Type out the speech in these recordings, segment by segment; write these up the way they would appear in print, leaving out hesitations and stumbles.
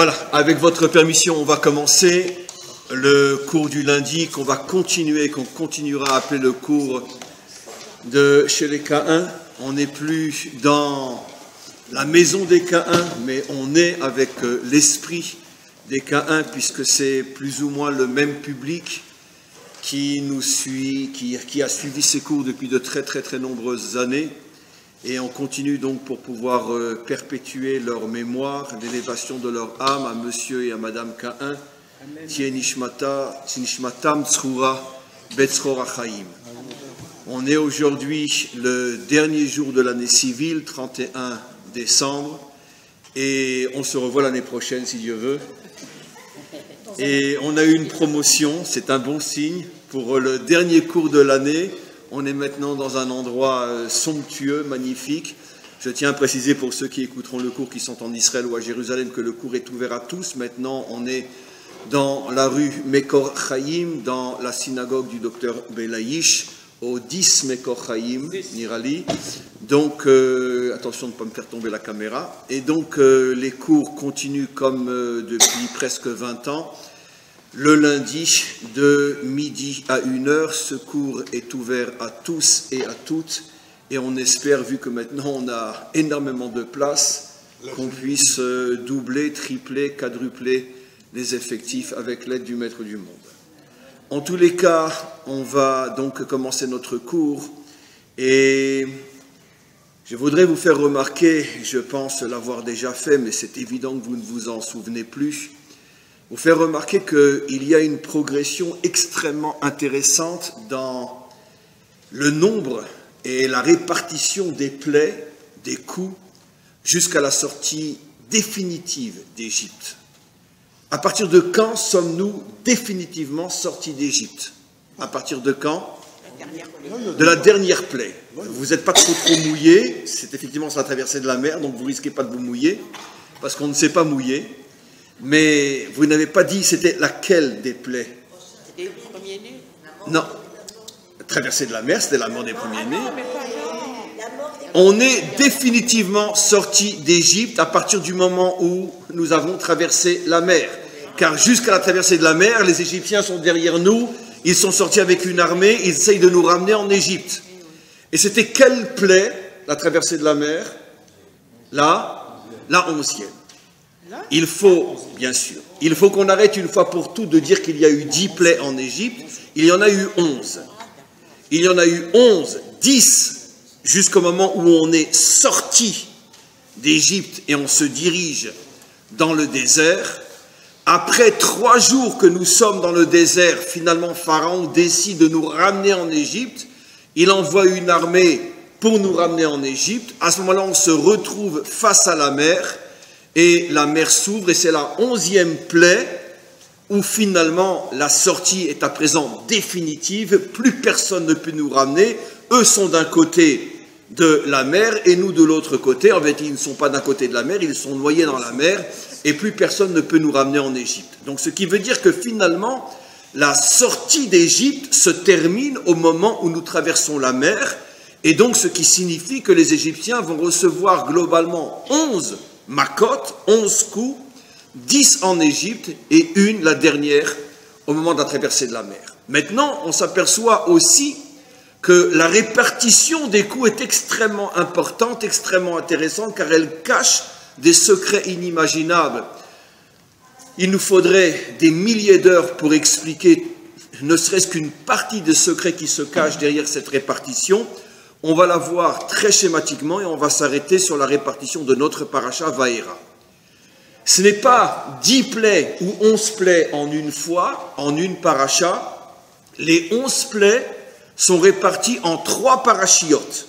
Voilà, avec votre permission, on va commencer le cours du lundi qu'on continuera à appeler le cours de chez les Caïns. On n'est plus dans la maison des Caïns, mais on est avec l'esprit des Caïns, puisque c'est plus ou moins le même public qui nous suit, qui a suivi ces cours depuis de très nombreuses années. Et on continue donc pour pouvoir perpétuer leur mémoire, l'élévation de leur âme à monsieur et à madame Caïn. Tienishmatam Tzroura Betzrora Chaim. On est aujourd'hui le dernier jour de l'année civile, 31 décembre, et on se revoit l'année prochaine si Dieu veut. Et on a eu une promotion, c'est un bon signe, pour le dernier cours de l'année. On est maintenant dans un endroit somptueux, magnifique. Je tiens à préciser pour ceux qui écouteront le cours, qui sont en Israël ou à Jérusalem, que le cours est ouvert à tous. Maintenant, on est dans la rue Mekor Chaim, dans la synagogue du docteur Belaïch, au 10 Mekor Chaim, Nirali. Donc, attention de ne pas me faire tomber la caméra. Et donc, les cours continuent comme depuis presque 20 ans. Le lundi, de midi à 1h, ce cours est ouvert à tous et à toutes. Et on espère, vu que maintenant on a énormément de place, qu'on puisse doubler, tripler, quadrupler les effectifs avec l'aide du Maître du Monde. En tous les cas, on va donc commencer notre cours. Et je voudrais vous faire remarquer, je pense l'avoir déjà fait, mais c'est évident que vous ne vous en souvenez plus, vous faire remarquer qu'il y a une progression extrêmement intéressante dans le nombre et la répartition des plaies, des coups, jusqu'à la sortie définitive d'Égypte. À partir de quand sommes-nous définitivement sortis d'Égypte? À partir de quand? De la dernière plaie. Vous n'êtes pas trop mouillé, c'est effectivement sur la traversée de la mer, donc vous ne risquez pas de vous mouiller, parce qu'on ne sait pas mouiller. Mais vous n'avez pas dit c'était laquelle des plaies? C'était le premier-né. Non. La traversée de la mer, c'était la mort des premiers-nés. On est définitivement sorti d'Égypte à partir du moment où nous avons traversé la mer. Car jusqu'à la traversée de la mer, les Égyptiens sont derrière nous, ils sont sortis avec une armée, ils essayent de nous ramener en Égypte. Et c'était quelle plaie, la traversée de la mer? La 11e. Il faut, bien sûr, il faut qu'on arrête une fois pour toutes de dire qu'il y a eu 10 plaies en Égypte. Il y en a eu 11. Il y en a eu 11, 10, jusqu'au moment où on est sorti d'Égypte et on se dirige dans le désert. Après 3 jours que nous sommes dans le désert, finalement Pharaon décide de nous ramener en Égypte. Il envoie une armée pour nous ramener en Égypte. À ce moment-là, on se retrouve face à la mer. Et la mer s'ouvre et c'est la 11e plaie où finalement la sortie est à présent définitive. Plus personne ne peut nous ramener. Eux sont d'un côté de la mer et nous de l'autre côté. En fait, ils ne sont pas d'un côté de la mer, ils sont noyés dans la mer et plus personne ne peut nous ramener en Égypte. Donc ce qui veut dire que finalement, la sortie d'Égypte se termine au moment où nous traversons la mer. Et donc ce qui signifie que les Égyptiens vont recevoir globalement 11 Makot, 11 coups, 10 en Égypte et une, la dernière, au moment de la traversée de la mer. Maintenant, on s'aperçoit aussi que la répartition des coups est extrêmement importante, extrêmement intéressante, car elle cache des secrets inimaginables. Il nous faudrait des milliers d'heures pour expliquer ne serait-ce qu'une partie des secrets qui se cachent derrière cette répartition. On va la voir très schématiquement et on va s'arrêter sur la répartition de notre paracha Vaïra. Ce n'est pas 10 plaies ou 11 plaies en une fois, en une paracha. Les 11 plaies sont réparties en 3 parachiotes.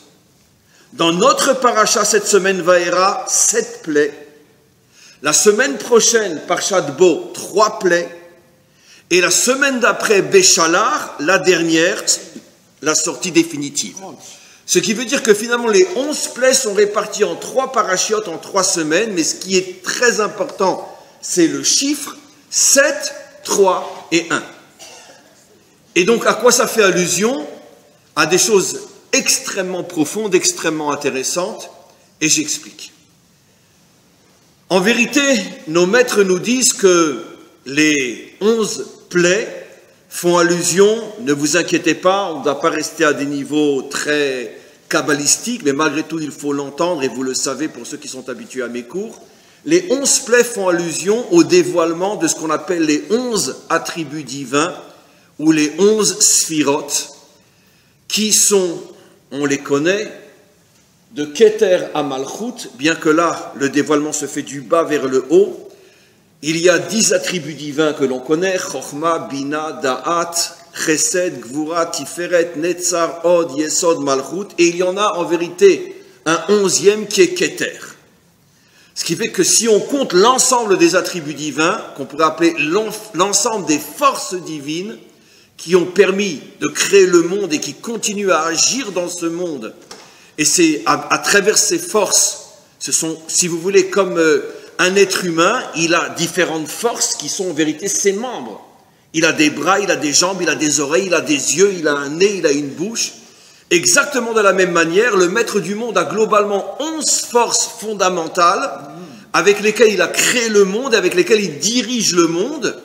Dans notre paracha cette semaine Vaïra, 7 plaies. La semaine prochaine, Parashat Bo, 3 plaies. Et la semaine d'après, Béchalar, la dernière, la sortie définitive. Ce qui veut dire que finalement les 11 plaies sont réparties en 3 parachiotes en 3 semaines, mais ce qui est très important, c'est le chiffre 7, 3 et 1. Et donc à quoi ça fait allusion? À des choses extrêmement profondes, extrêmement intéressantes, et j'explique. En vérité, nos maîtres nous disent que les 11 plaies font allusion, ne vous inquiétez pas, on ne doit pas rester à des niveaux très kabbalistiques, mais malgré tout, il faut l'entendre, et vous le savez pour ceux qui sont habitués à mes cours. Les 11 plaies font allusion au dévoilement de ce qu'on appelle les 11 attributs divins, ou les 11 sphirotes, qui sont, on les connaît, de Keter à Malchut, bien que là, le dévoilement se fait du bas vers le haut. Il y a 10 attributs divins que l'on connaît, Chochma, Bina, Da'at, Chesed, Gvura, Tiferet, Netzar, Od, Yesod, Malchut, et il y en a en vérité un 11e qui est Keter. Ce qui fait que si on compte l'ensemble des attributs divins, qu'on pourrait appeler l'ensemble des forces divines qui ont permis de créer le monde et qui continuent à agir dans ce monde, et c'est à travers ces forces, ce sont, si vous voulez, comme un être humain, il a différentes forces qui sont en vérité ses membres. Il a des bras, il a des jambes, il a des oreilles, il a des yeux, il a un nez, il a une bouche. Exactement de la même manière, le maître du monde a globalement 11 forces fondamentales avec lesquelles il a créé le monde, avec lesquelles il dirige le monde.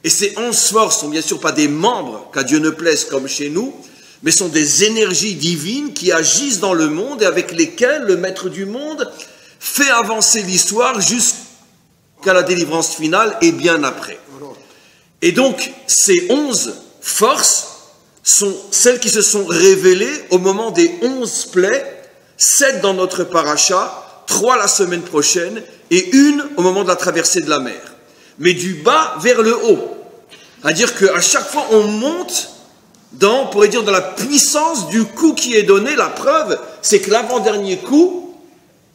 Et ces 11 forces sont bien sûr pas des membres, qu'à Dieu ne plaise comme chez nous, mais sont des énergies divines qui agissent dans le monde et avec lesquelles le maître du monde fait avancer l'histoire jusqu'à la délivrance finale et bien après. Et donc, ces 11 forces sont celles qui se sont révélées au moment des 11 plaies, 7 dans notre paracha, 3 la semaine prochaine et 1 au moment de la traversée de la mer. Mais du bas vers le haut. C'est-à-dire qu'à chaque fois, on monte on pourrait dire, dans la puissance du coup qui est donné. La preuve, c'est que l'avant-dernier coup,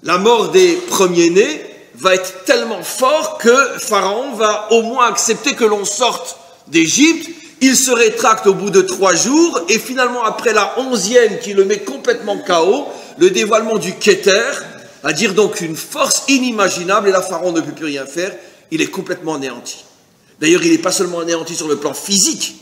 la mort des premiers-nés, va être tellement fort que Pharaon va au moins accepter que l'on sorte d'Égypte. Il se rétracte au bout de 3 jours, et finalement, après la 11e qui le met complètement KO, le dévoilement du Keter, à dire donc une force inimaginable, et là, Pharaon ne peut plus rien faire, il est complètement anéanti. D'ailleurs, il n'est pas seulement anéanti sur le plan physique,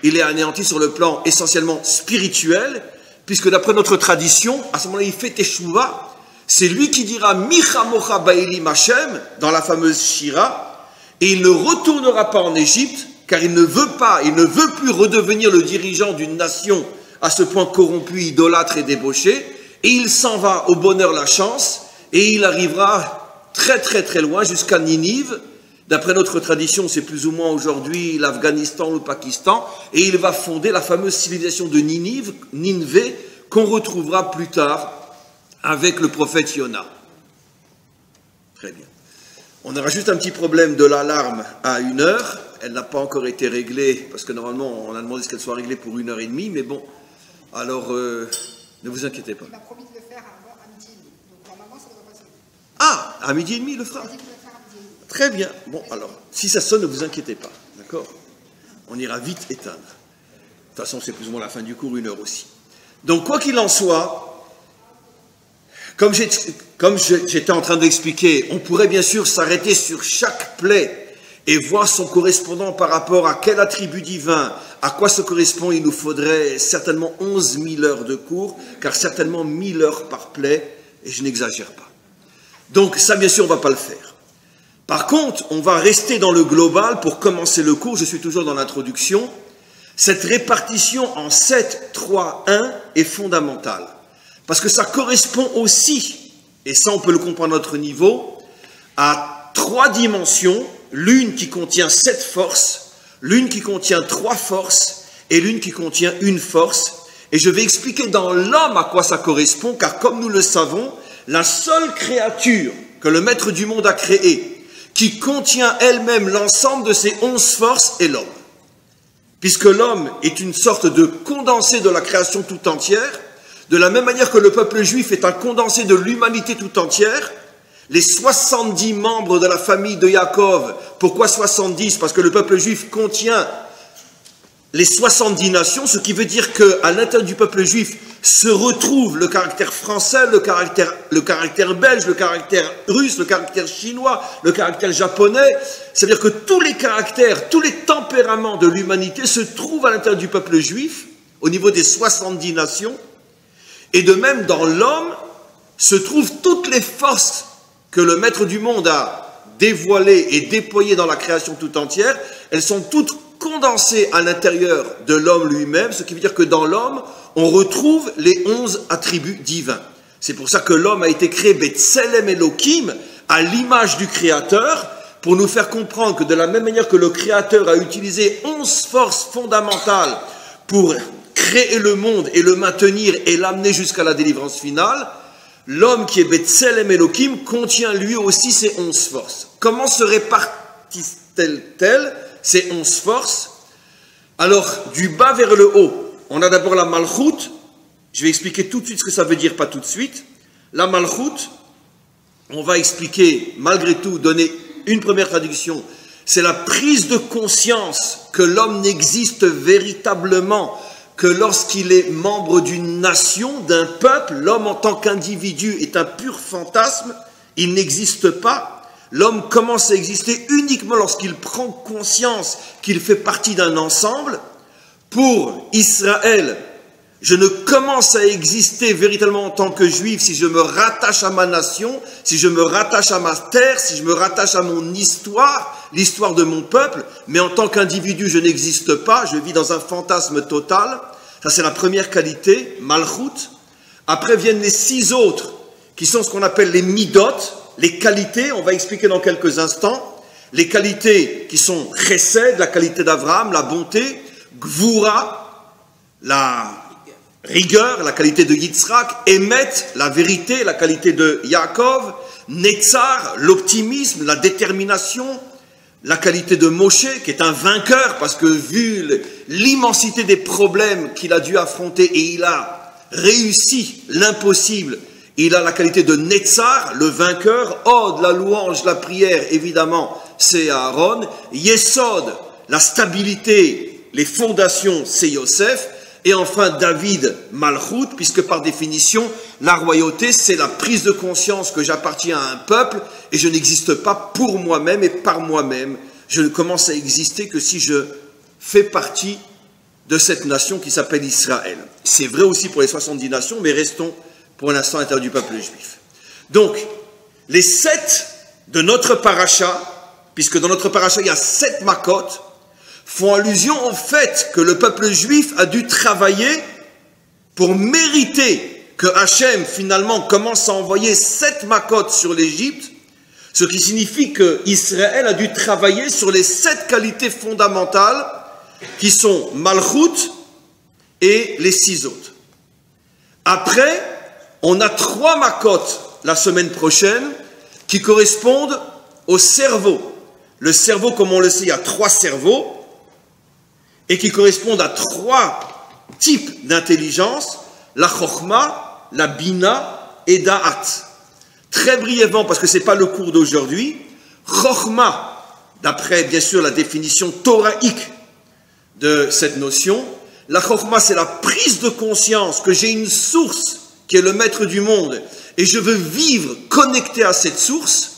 il est anéanti sur le plan essentiellement spirituel, puisque d'après notre tradition, à ce moment-là, il fait Teshuvah. C'est lui qui dira Micha Mocha Baelim Hashem dans la fameuse Shira, et il ne retournera pas en Égypte, car il ne veut plus redevenir le dirigeant d'une nation à ce point corrompu, idolâtre et débauché, et il s'en va au bonheur, la chance, et il arrivera très très très loin jusqu'à Ninive. D'après notre tradition, c'est plus ou moins aujourd'hui l'Afghanistan ou le Pakistan, et il va fonder la fameuse civilisation de Nineveh, qu'on retrouvera plus tard avec le prophète Yona. Très bien. On aura juste un petit problème de l'alarme à 1h. Elle n'a pas encore été réglée, parce que normalement, on a demandé qu'elle soit réglée pour 1h30, mais bon, alors, ne vous inquiétez pas. Il m'a promis de le faire à midi, donc normalement, ça devrait passer. Ah, à 12h30, il le fera. Très bien. Bon, alors, si ça sonne, ne vous inquiétez pas, d'accord? On ira vite éteindre. De toute façon, c'est plus ou moins la fin du cours, 1h aussi. Donc, quoi qu'il en soit, comme j'étais en train d'expliquer, on pourrait bien sûr s'arrêter sur chaque plaie et voir son correspondant par rapport à quel attribut divin, à quoi ça correspond. Il nous faudrait certainement 11 000 heures de cours, car certainement 1000 heures par plaie, et je n'exagère pas. Donc ça, bien sûr, on ne va pas le faire. Par contre, on va rester dans le global pour commencer le cours. Je suis toujours dans l'introduction. Cette répartition en 7, 3, 1 est fondamentale. Parce que ça correspond aussi, et ça on peut le comprendre à notre niveau, à 3 dimensions, l'une qui contient 7 forces, l'une qui contient 3 forces, et l'une qui contient 1 force. Et je vais expliquer dans l'homme à quoi ça correspond, car comme nous le savons, la seule créature que le maître du monde a créée, qui contient elle-même l'ensemble de ces 11 forces, est l'homme. Puisque l'homme est une sorte de condensé de la création tout entière, de la même manière que le peuple juif est un condensé de l'humanité tout entière, les 70 membres de la famille de Yaakov, pourquoi 70? Parce que le peuple juif contient les 70 nations, ce qui veut dire qu'à l'intérieur du peuple juif se retrouve le caractère français, le caractère belge, le caractère russe, le caractère chinois, le caractère japonais. C'est-à-dire que tous les caractères, tous les tempéraments de l'humanité se trouvent à l'intérieur du peuple juif, au niveau des 70 nations. Et de même, dans l'homme, se trouvent toutes les forces que le Maître du monde a dévoilées et déployées dans la création tout entière, elles sont toutes condensées à l'intérieur de l'homme lui-même, ce qui veut dire que dans l'homme, on retrouve les 11 attributs divins. C'est pour ça que l'homme a été créé Betselem Elohim, à l'image du Créateur, pour nous faire comprendre que de la même manière que le Créateur a utilisé 11 forces fondamentales pour créer le monde et le maintenir et l'amener jusqu'à la délivrance finale, l'homme qui est Betselem Elohim contient lui aussi ces 11 forces. Comment se répartissent-elles ces 11 forces? Alors, du bas vers le haut, on a d'abord la Malchut. Je vais expliquer tout de suite ce que ça veut dire, pas tout de suite. La Malchut, on va expliquer, malgré tout, donner une première traduction. C'est la prise de conscience que l'homme n'existe véritablement que lorsqu'il est membre d'une nation, d'un peuple. L'homme en tant qu'individu est un pur fantasme, il n'existe pas. L'homme commence à exister uniquement lorsqu'il prend conscience qu'il fait partie d'un ensemble. Pour Israël, je ne commence à exister véritablement en tant que juif si je me rattache à ma nation, si je me rattache à ma terre, si je me rattache à mon histoire, l'histoire de mon peuple, mais en tant qu'individu, je n'existe pas, je vis dans un fantasme total. Ça, c'est la première qualité, Malchut. Après viennent les 6 autres, qui sont ce qu'on appelle les midot, les qualités, on va expliquer dans quelques instants. Les qualités qui sont chesed, la qualité d'Abraham, la bonté, gvura, la rigueur, la qualité de Yitzhak, Emet, la vérité, la qualité de Yaakov, Netzar, l'optimisme, la détermination, la qualité de Moshe, qui est un vainqueur, parce que vu l'immensité des problèmes qu'il a dû affronter, et il a réussi l'impossible, il a la qualité de Netzar, le vainqueur, Od, la louange, la prière, évidemment, c'est Aaron, Yesod, la stabilité, les fondations, c'est Yosef, et enfin David, Malchut, puisque par définition, la royauté, c'est la prise de conscience que j'appartiens à un peuple et je n'existe pas pour moi-même et par moi-même. Je ne commence à exister que si je fais partie de cette nation qui s'appelle Israël. C'est vrai aussi pour les 70 nations, mais restons pour l'instant à l'intérieur du peuple juif. Donc, les 7 de notre paracha, puisque dans notre paracha il y a 7 makot, font allusion au fait que le peuple juif a dû travailler pour mériter que Hachem finalement commence à envoyer 7 makot sur l'Égypte, ce qui signifie que Israël a dû travailler sur les 7 qualités fondamentales qui sont Malchut et les 6 autres. Après, on a 3 makot la semaine prochaine qui correspondent au cerveau. Le cerveau, comme on le sait, il y a 3 cerveaux, et qui correspondent à 3 types d'intelligence, la chokhma, la bina et da'at. Très brièvement, parce que ce n'est pas le cours d'aujourd'hui, chokhma, d'après bien sûr la définition thoraïque de cette notion, la chokhma c'est la prise de conscience que j'ai une source qui est le maître du monde, et je veux vivre connecté à cette source,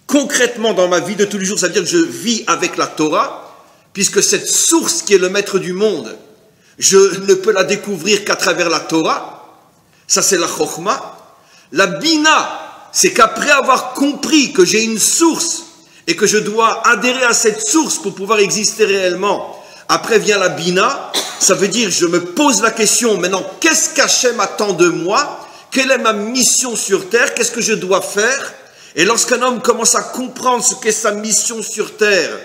concrètement dans ma vie de tous les jours, ça veut dire que je vis avec la Torah, puisque cette source qui est le maître du monde, je ne peux la découvrir qu'à travers la Torah. Ça c'est la chokhma. La bina, c'est qu'après avoir compris que j'ai une source et que je dois adhérer à cette source pour pouvoir exister réellement, après vient la bina, ça veut dire je me pose la question maintenant, qu'est-ce qu'Hachem attend de moi? Quelle est ma mission sur terre? Qu'est-ce que je dois faire? Et lorsqu'un homme commence à comprendre ce qu'est sa mission sur terre,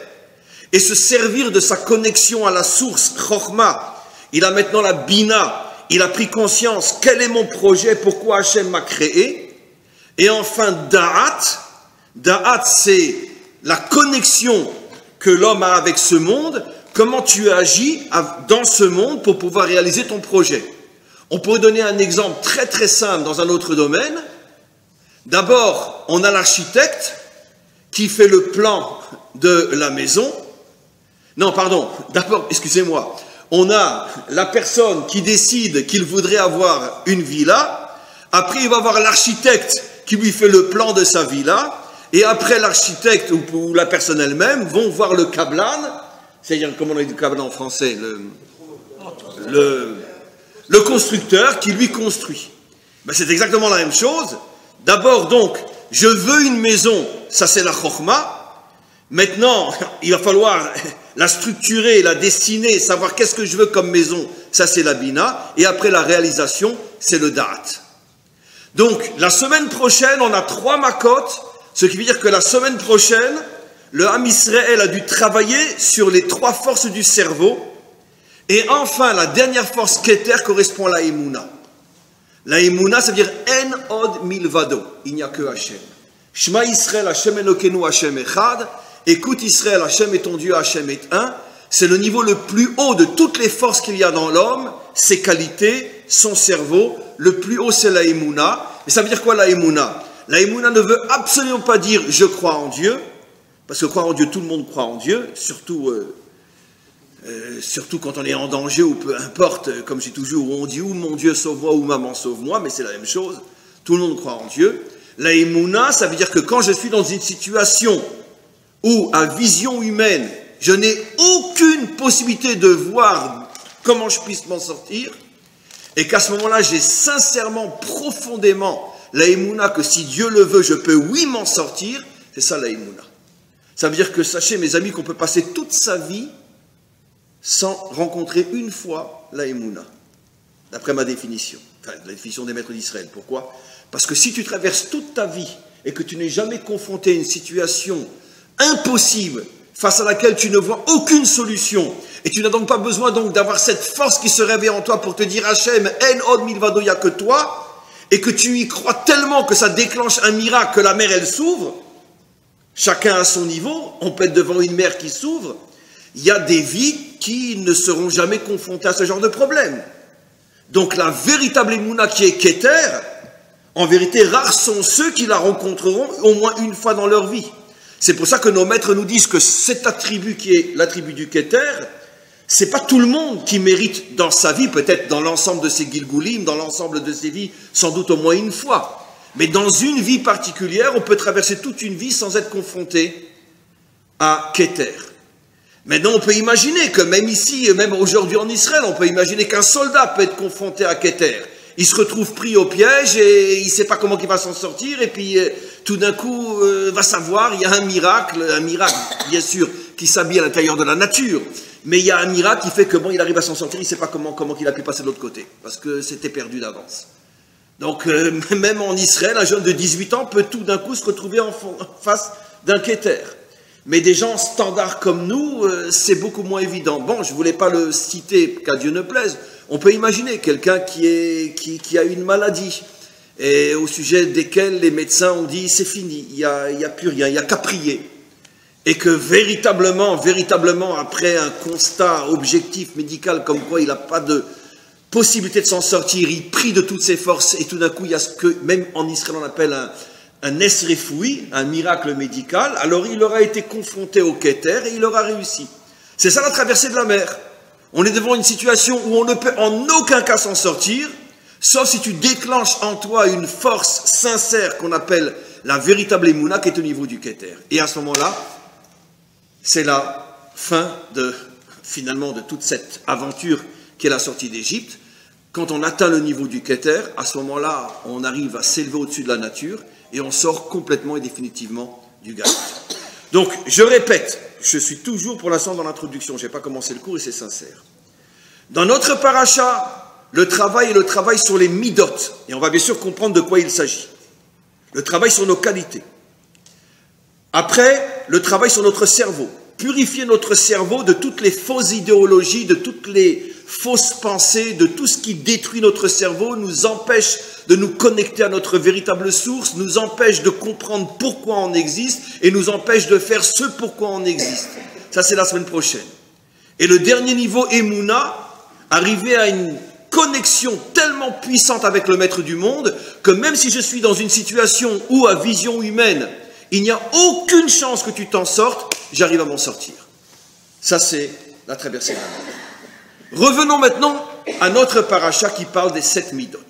et se servir de sa connexion à la source, Chokhma, il a maintenant la Bina, il a pris conscience, quel est mon projet, pourquoi Hachem m'a créé, et enfin Da'at, Da'at c'est la connexion que l'homme a avec ce monde, comment tu agis dans ce monde pour pouvoir réaliser ton projet. On pourrait donner un exemple très très simple dans un autre domaine. D'abord, on a l'architecte qui fait le plan de la maison. Non, pardon, d'abord, excusez-moi, on a la personne qui décide qu'il voudrait avoir une villa, après il va voir l'architecte qui lui fait le plan de sa villa, et après l'architecte ou la personne elle-même vont voir le kablan, c'est-à-dire, comment on dit le kablan en français, le constructeur qui lui construit. Ben, c'est exactement la même chose. D'abord donc, je veux une maison, ça c'est la chokhma. Maintenant, il va falloir la structurer, la dessiner, savoir qu'est-ce que je veux comme maison, ça c'est la bina. Et après la réalisation, c'est le da'at. Donc, la semaine prochaine, on a 3 makot, ce qui veut dire que la semaine prochaine, le Ham Israël a dû travailler sur les 3 forces du cerveau. Et enfin, la dernière force Keter correspond à la Emouna. La Emouna, ça veut dire En od milvado, il n'y a que Hachem. Shema Israël, Hachem Elokenu, Hachem Echad. Écoute Israël, Hachem est ton Dieu, Hachem est un. C'est le niveau le plus haut de toutes les forces qu'il y a dans l'homme, ses qualités, son cerveau. Le plus haut, c'est la Emouna. Et ça veut dire quoi la Emouna? La Emouna ne veut absolument pas dire je crois en Dieu, parce que croire en Dieu, tout le monde croit en Dieu, surtout quand on est en danger ou peu importe, comme j'ai toujours, où on dit ou mon Dieu sauve-moi ou maman sauve-moi, mais c'est la même chose. Tout le monde croit en Dieu. La Emouna, ça veut dire que quand je suis dans une situation où, à vision humaine, je n'ai aucune possibilité de voir comment je puisse m'en sortir, et qu'à ce moment-là, j'ai sincèrement, profondément la Emouna que si Dieu le veut, je peux oui m'en sortir, c'est ça la Emouna. Ça veut dire que sachez, mes amis, qu'on peut passer toute sa vie sans rencontrer une fois la Emouna, d'après ma définition, enfin la définition des maîtres d'Israël. Pourquoi? Parce que si tu traverses toute ta vie et que tu n'es jamais confronté à une situation impossible, face à laquelle tu ne vois aucune solution, et tu n'as donc pas besoin donc d'avoir cette force qui se réveille en toi pour te dire Hachem, En od milvado, il n'y a que toi, et que tu y crois tellement que ça déclenche un miracle, que la mer elle s'ouvre, chacun à son niveau, on peut être devant une mer qui s'ouvre, il y a des vies qui ne seront jamais confrontées à ce genre de problème. Donc la véritable Emouna qui est Keter, en vérité rares sont ceux qui la rencontreront au moins une fois dans leur vie. C'est pour ça que nos maîtres nous disent que cet attribut qui est l'attribut du Keter, c'est pas tout le monde qui mérite dans sa vie, peut-être dans l'ensemble de ses Gilgulim, dans l'ensemble de ses vies, sans doute au moins une fois. Mais dans une vie particulière, on peut traverser toute une vie sans être confronté à Keter. Maintenant, on peut imaginer que même ici, même aujourd'hui en Israël, on peut imaginer qu'un soldat peut être confronté à Keter. Il se retrouve pris au piège et il ne sait pas comment il va s'en sortir. Et puis, tout d'un coup, va savoir, il y a un miracle, bien sûr, qui s'habille à l'intérieur de la nature. Mais il y a un miracle qui fait que, bon, il arrive à s'en sortir, il ne sait pas comment il a pu passer de l'autre côté. Parce que c'était perdu d'avance. Donc, même en Israël, un jeune de 18 ans peut tout d'un coup se retrouver en face d'un Keter. Mais des gens standards comme nous, c'est beaucoup moins évident. Bon, je ne voulais pas le citer, qu'à Dieu ne plaise. On peut imaginer quelqu'un qui a une maladie, et au sujet desquelles les médecins ont dit c'est fini, il n'y a plus rien, il n'y a qu'à prier. Et que véritablement, après un constat objectif médical comme quoi il n'a pas de possibilité de s'en sortir, il prie de toutes ses forces, et tout d'un coup, il y a ce que, même en Israël, on appelle un nesrefoui, un miracle médical. Alors il aura été confronté au Keter et il aura réussi. C'est ça la traversée de la mer. On est devant une situation où on ne peut en aucun cas s'en sortir, sauf si tu déclenches en toi une force sincère qu'on appelle la véritable Emouna qui est au niveau du Keter. Et à ce moment-là, c'est la fin finalement de toute cette aventure qui est la sortie d'Égypte. Quand on atteint le niveau du Keter, à ce moment-là, on arrive à s'élever au-dessus de la nature et on sort complètement et définitivement du Galut. Donc, je répète, je suis toujours pour l'instant dans l'introduction, je n'ai pas commencé le cours et c'est sincère. Dans notre paracha, le travail est le travail sur les midot, et on va bien sûr comprendre de quoi il s'agit. Le travail sur nos qualités. Après, le travail sur notre cerveau. Purifier notre cerveau de toutes les fausses idéologies, de toutes les fausses pensées, de tout ce qui détruit notre cerveau, nous empêche de nous connecter à notre véritable source, nous empêche de comprendre pourquoi on existe et nous empêche de faire ce pourquoi on existe. Ça, c'est la semaine prochaine. Et le dernier niveau, Emouna, arriver à une connexion tellement puissante avec le maître du monde que même si je suis dans une situation où, à vision humaine, il n'y a aucune chance que tu t'en sortes, j'arrive à m'en sortir. Ça, c'est la traversée de la mer. Revenons maintenant à notre paracha qui parle des 7 midot.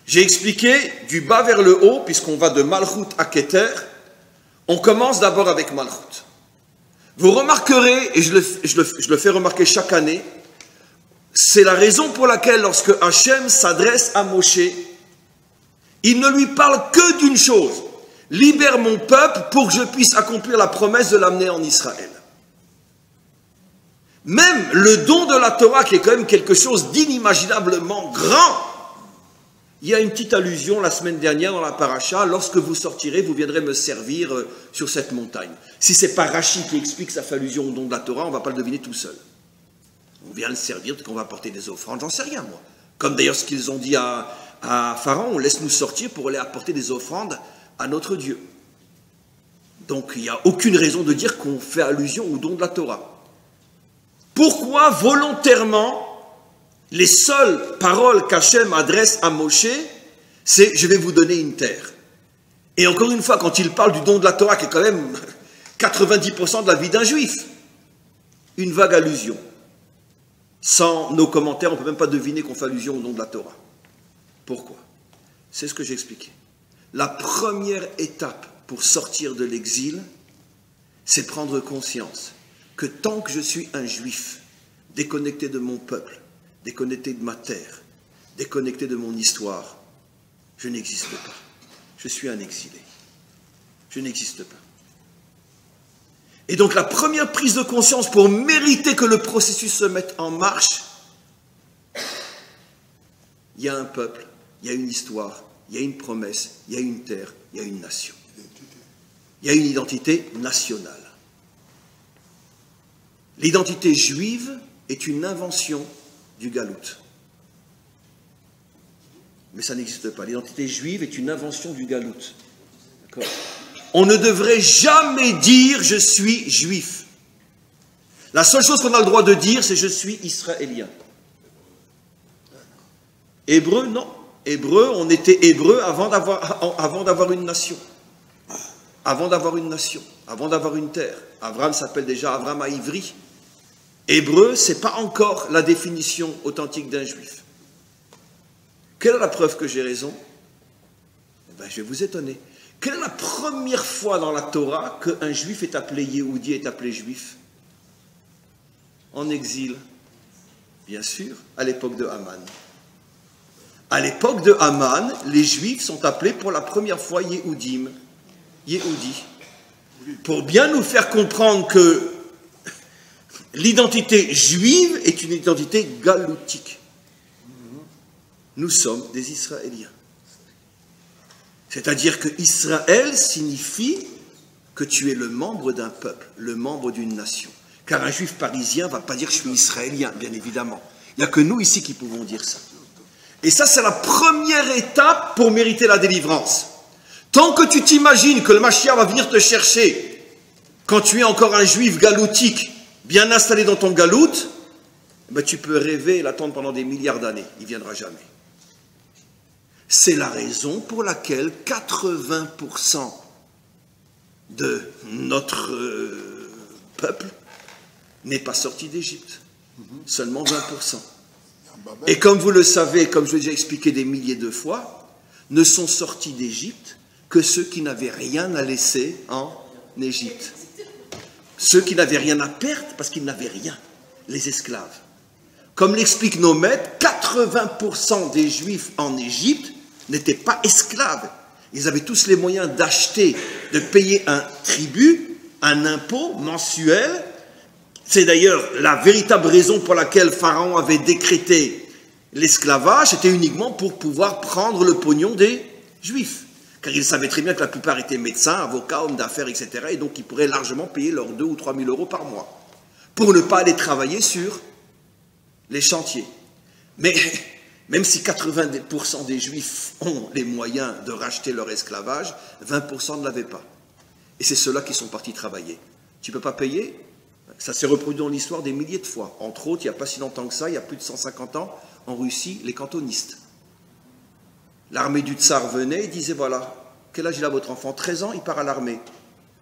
J'ai expliqué du bas vers le haut, puisqu'on va de Malchut à Keter. On commence d'abord avec Malchut. Vous remarquerez, et je le fais remarquer chaque année, c'est la raison pour laquelle lorsque Hachem s'adresse à Moshe, il ne lui parle que d'une chose. libère mon peuple pour que je puisse accomplir la promesse de l'amener en Israël. Même le don de la Torah, qui est quand même quelque chose d'inimaginablement grand. Il y a une petite allusion la semaine dernière dans la paracha, lorsque vous sortirez, vous viendrez me servir sur cette montagne. Si c'est pas Rashi qui explique sa allusion au don de la Torah, on ne va pas le deviner tout seul. On vient le servir, qu'on va apporter des offrandes, j'en sais rien moi. Comme d'ailleurs ce qu'ils ont dit à Pharaon, laisse-nous sortir pour aller apporter des offrandes à notre Dieu. Donc il n'y a aucune raison de dire qu'on fait allusion au don de la Torah. Pourquoi volontairement les seules paroles qu'Hachem adresse à Moshe, c'est « je vais vous donner une terre ». Et encore une fois, quand il parle du don de la Torah, qui est quand même 90% de la vie d'un juif, une vague allusion. Sans nos commentaires, on ne peut même pas deviner qu'on fait allusion au don de la Torah. Pourquoi? C'est ce que j'ai expliqué. La première étape pour sortir de l'exil, c'est prendre conscience que tant que je suis un juif, déconnecté de mon peuple, déconnecté de ma terre, déconnecté de mon histoire, je n'existe pas. Je suis un exilé. Je n'existe pas. Et donc la première prise de conscience pour mériter que le processus se mette en marche, il y a un peuple, il y a une histoire, il y a une promesse, il y a une terre, il y a une nation. Il y a une identité nationale. L'identité juive est une invention du galout. Mais ça n'existe pas. L'identité juive est une invention du galout. D'accord ? On ne devrait jamais dire « je suis juif ». La seule chose qu'on a le droit de dire, c'est « je suis israélien ». Hébreu, non. Hébreu, on était hébreu avant d'avoir une nation. Avant d'avoir une nation, avant d'avoir une terre. Abraham s'appelle déjà Abraham à Ivry. Hébreu, ce n'est pas encore la définition authentique d'un juif. Quelle est la preuve que j'ai raison? Je vais vous étonner. Quelle est la première fois dans la Torah qu'un juif est appelé Yehudi, est appelé juif? En exil, bien sûr, à l'époque de Haman. À l'époque de Haman, les juifs sont appelés pour la première fois Yehudim, Yehudi, pour bien nous faire comprendre que l'identité juive est une identité galoutique. Nous sommes des Israéliens. C'est-à-dire que Israël signifie que tu es le membre d'un peuple, le membre d'une nation. Car un juif parisien ne va pas dire « je suis israélien », bien évidemment. Il n'y a que nous ici qui pouvons dire ça. Et ça, c'est la première étape pour mériter la délivrance. Tant que tu t'imagines que le Mashiach va venir te chercher quand tu es encore un juif galoutique, bien installé dans ton galoute, tu peux rêver et l'attendre pendant des milliards d'années. Il ne viendra jamais. C'est la raison pour laquelle 80% de notre peuple n'est pas sorti d'Égypte. Seulement 20%. Et comme vous le savez, comme je l'ai déjà expliqué des milliers de fois, ne sont sortis d'Égypte que ceux qui n'avaient rien à laisser en Égypte. Ceux qui n'avaient rien à perdre parce qu'ils n'avaient rien, les esclaves. Comme l'expliquent nos maîtres, 80% des Juifs en Égypte n'étaient pas esclaves. Ils avaient tous les moyens d'acheter, de payer un tribut, un impôt mensuel. C'est d'ailleurs la véritable raison pour laquelle Pharaon avait décrété l'esclavage, c'était uniquement pour pouvoir prendre le pognon des Juifs. Car il savait très bien que la plupart étaient médecins, avocats, hommes d'affaires, etc. Et donc ils pourraient largement payer leurs 2 ou 3 000 euros par mois pour ne pas aller travailler sur les chantiers. Mais même si 80% des Juifs ont les moyens de racheter leur esclavage, 20% ne l'avaient pas. Et c'est ceux-là qui sont partis travailler. Tu ne peux pas payer? Ça s'est reproduit dans l'histoire des milliers de fois. Entre autres, il n'y a pas si longtemps que ça, il y a plus de 150 ans, en Russie, les cantonistes. L'armée du tsar venait et disait, voilà, quel âge il a votre enfant? 13 ans, il part à l'armée.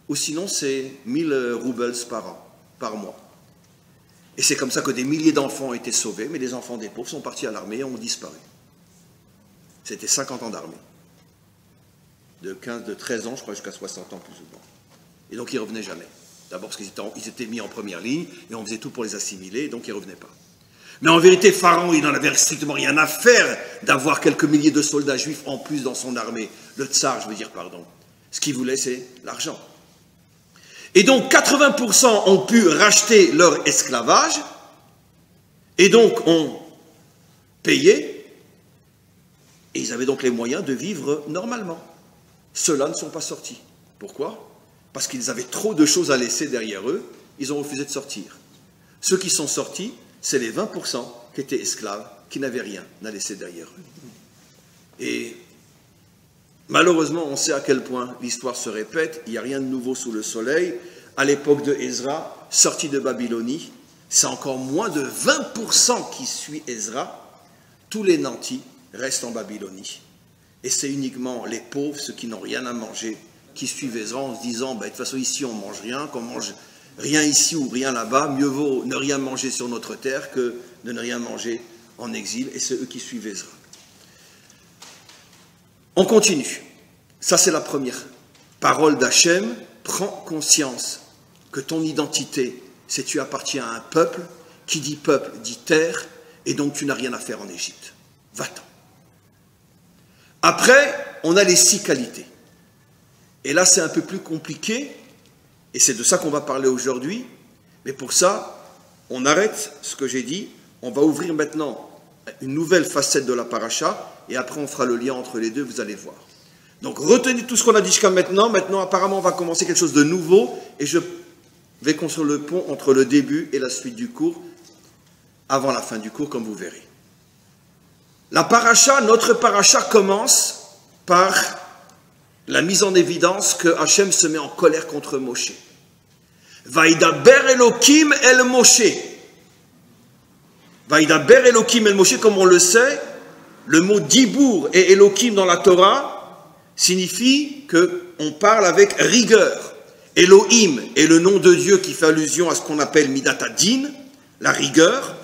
Ou sinon, c'est 1000 roubles par an, par mois. Et c'est comme ça que des milliers d'enfants ont été sauvés, mais les enfants des pauvres sont partis à l'armée et ont disparu. C'était 50 ans d'armée. De 13 ans, je crois, jusqu'à 60 ans, plus ou moins. Et donc, ils ne revenaient jamais. D'abord parce qu'ils étaient mis en première ligne, et on faisait tout pour les assimiler, et donc ils ne revenaient pas. Mais en vérité, Pharaon, il n'en avait strictement rien à faire d'avoir quelques milliers de soldats juifs en plus dans son armée. Le tsar, je veux dire, pardon. Ce qu'ils voulaient, c'est l'argent. Et donc 80% ont pu racheter leur esclavage et donc ont payé et ils avaient donc les moyens de vivre normalement. Ceux-là ne sont pas sortis. Pourquoi? Parce qu'ils avaient trop de choses à laisser derrière eux, ils ont refusé de sortir. Ceux qui sont sortis, c'est les 20% qui étaient esclaves, qui n'avaient rien à laisser derrière eux. Et malheureusement, on sait à quel point l'histoire se répète, il n'y a rien de nouveau sous le soleil. À l'époque de Ezra, sorti de Babylonie, c'est encore moins de 20% qui suit Ezra. Tous les nantis restent en Babylonie. Et c'est uniquement les pauvres, ceux qui n'ont rien à manger, qui suivent Ezra en se disant, de toute façon ici on ne mange rien, qu'on mange rien ici ou rien là-bas, mieux vaut ne rien manger sur notre terre que de ne rien manger en exil, et c'est eux qui suivent Ezra. On continue. Ça, c'est la première parole d'Hachem. Prends conscience que ton identité, c'est que tu appartiens à un peuple. Qui dit peuple dit terre, et donc tu n'as rien à faire en Égypte. Va-t'en. Après, on a les 6 qualités. Et là, c'est un peu plus compliqué, et c'est de ça qu'on va parler aujourd'hui. Mais pour ça, on arrête ce que j'ai dit. On va ouvrir maintenant une nouvelle facette de la paracha, et après on fera le lien entre les deux, vous allez voir. Donc retenez tout ce qu'on a dit jusqu'à maintenant. Maintenant, apparemment, on va commencer quelque chose de nouveau, et je vais construire le pont entre le début et la suite du cours, avant la fin du cours, comme vous verrez. La paracha, notre paracha commence par la mise en évidence que Hachem se met en colère contre Moshe. Vaïdaber Elohim el Moshe. Vaïdaber Elohim el Moshe, comme on le sait, le mot Dibour et Elohim dans la Torah signifie qu'on parle avec rigueur. Elohim est le nom de Dieu qui fait allusion à ce qu'on appelle Midat Hadin, la rigueur,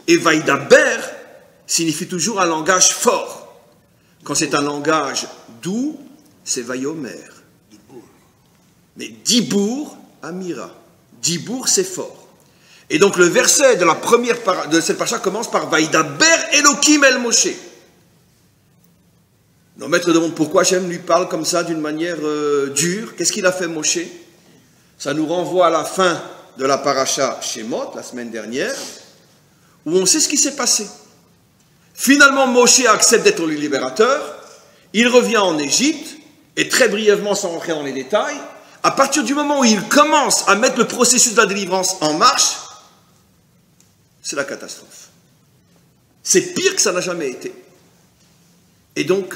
et Vaïdaber signifie toujours un langage fort. Quand c'est un langage doux, c'est Vayomer. Mais Dibour, Amira. Dibour, c'est fort. Et donc le verset de la première de cette paracha commence par Vaïdaber Elohim el Moshe. Nos maîtres demandent pourquoi Hachem lui parle comme ça, d'une manière dure. Qu'est-ce qu'il a fait Moshe? Ça nous renvoie à la fin de la paracha Shemot, la semaine dernière, où on sait ce qui s'est passé. Finalement, Moshe accepte d'être le libérateur, il revient en Égypte, et très brièvement, sans rentrer dans les détails, à partir du moment où il commence à mettre le processus de la délivrance en marche, c'est la catastrophe. C'est pire que ça n'a jamais été. Et donc,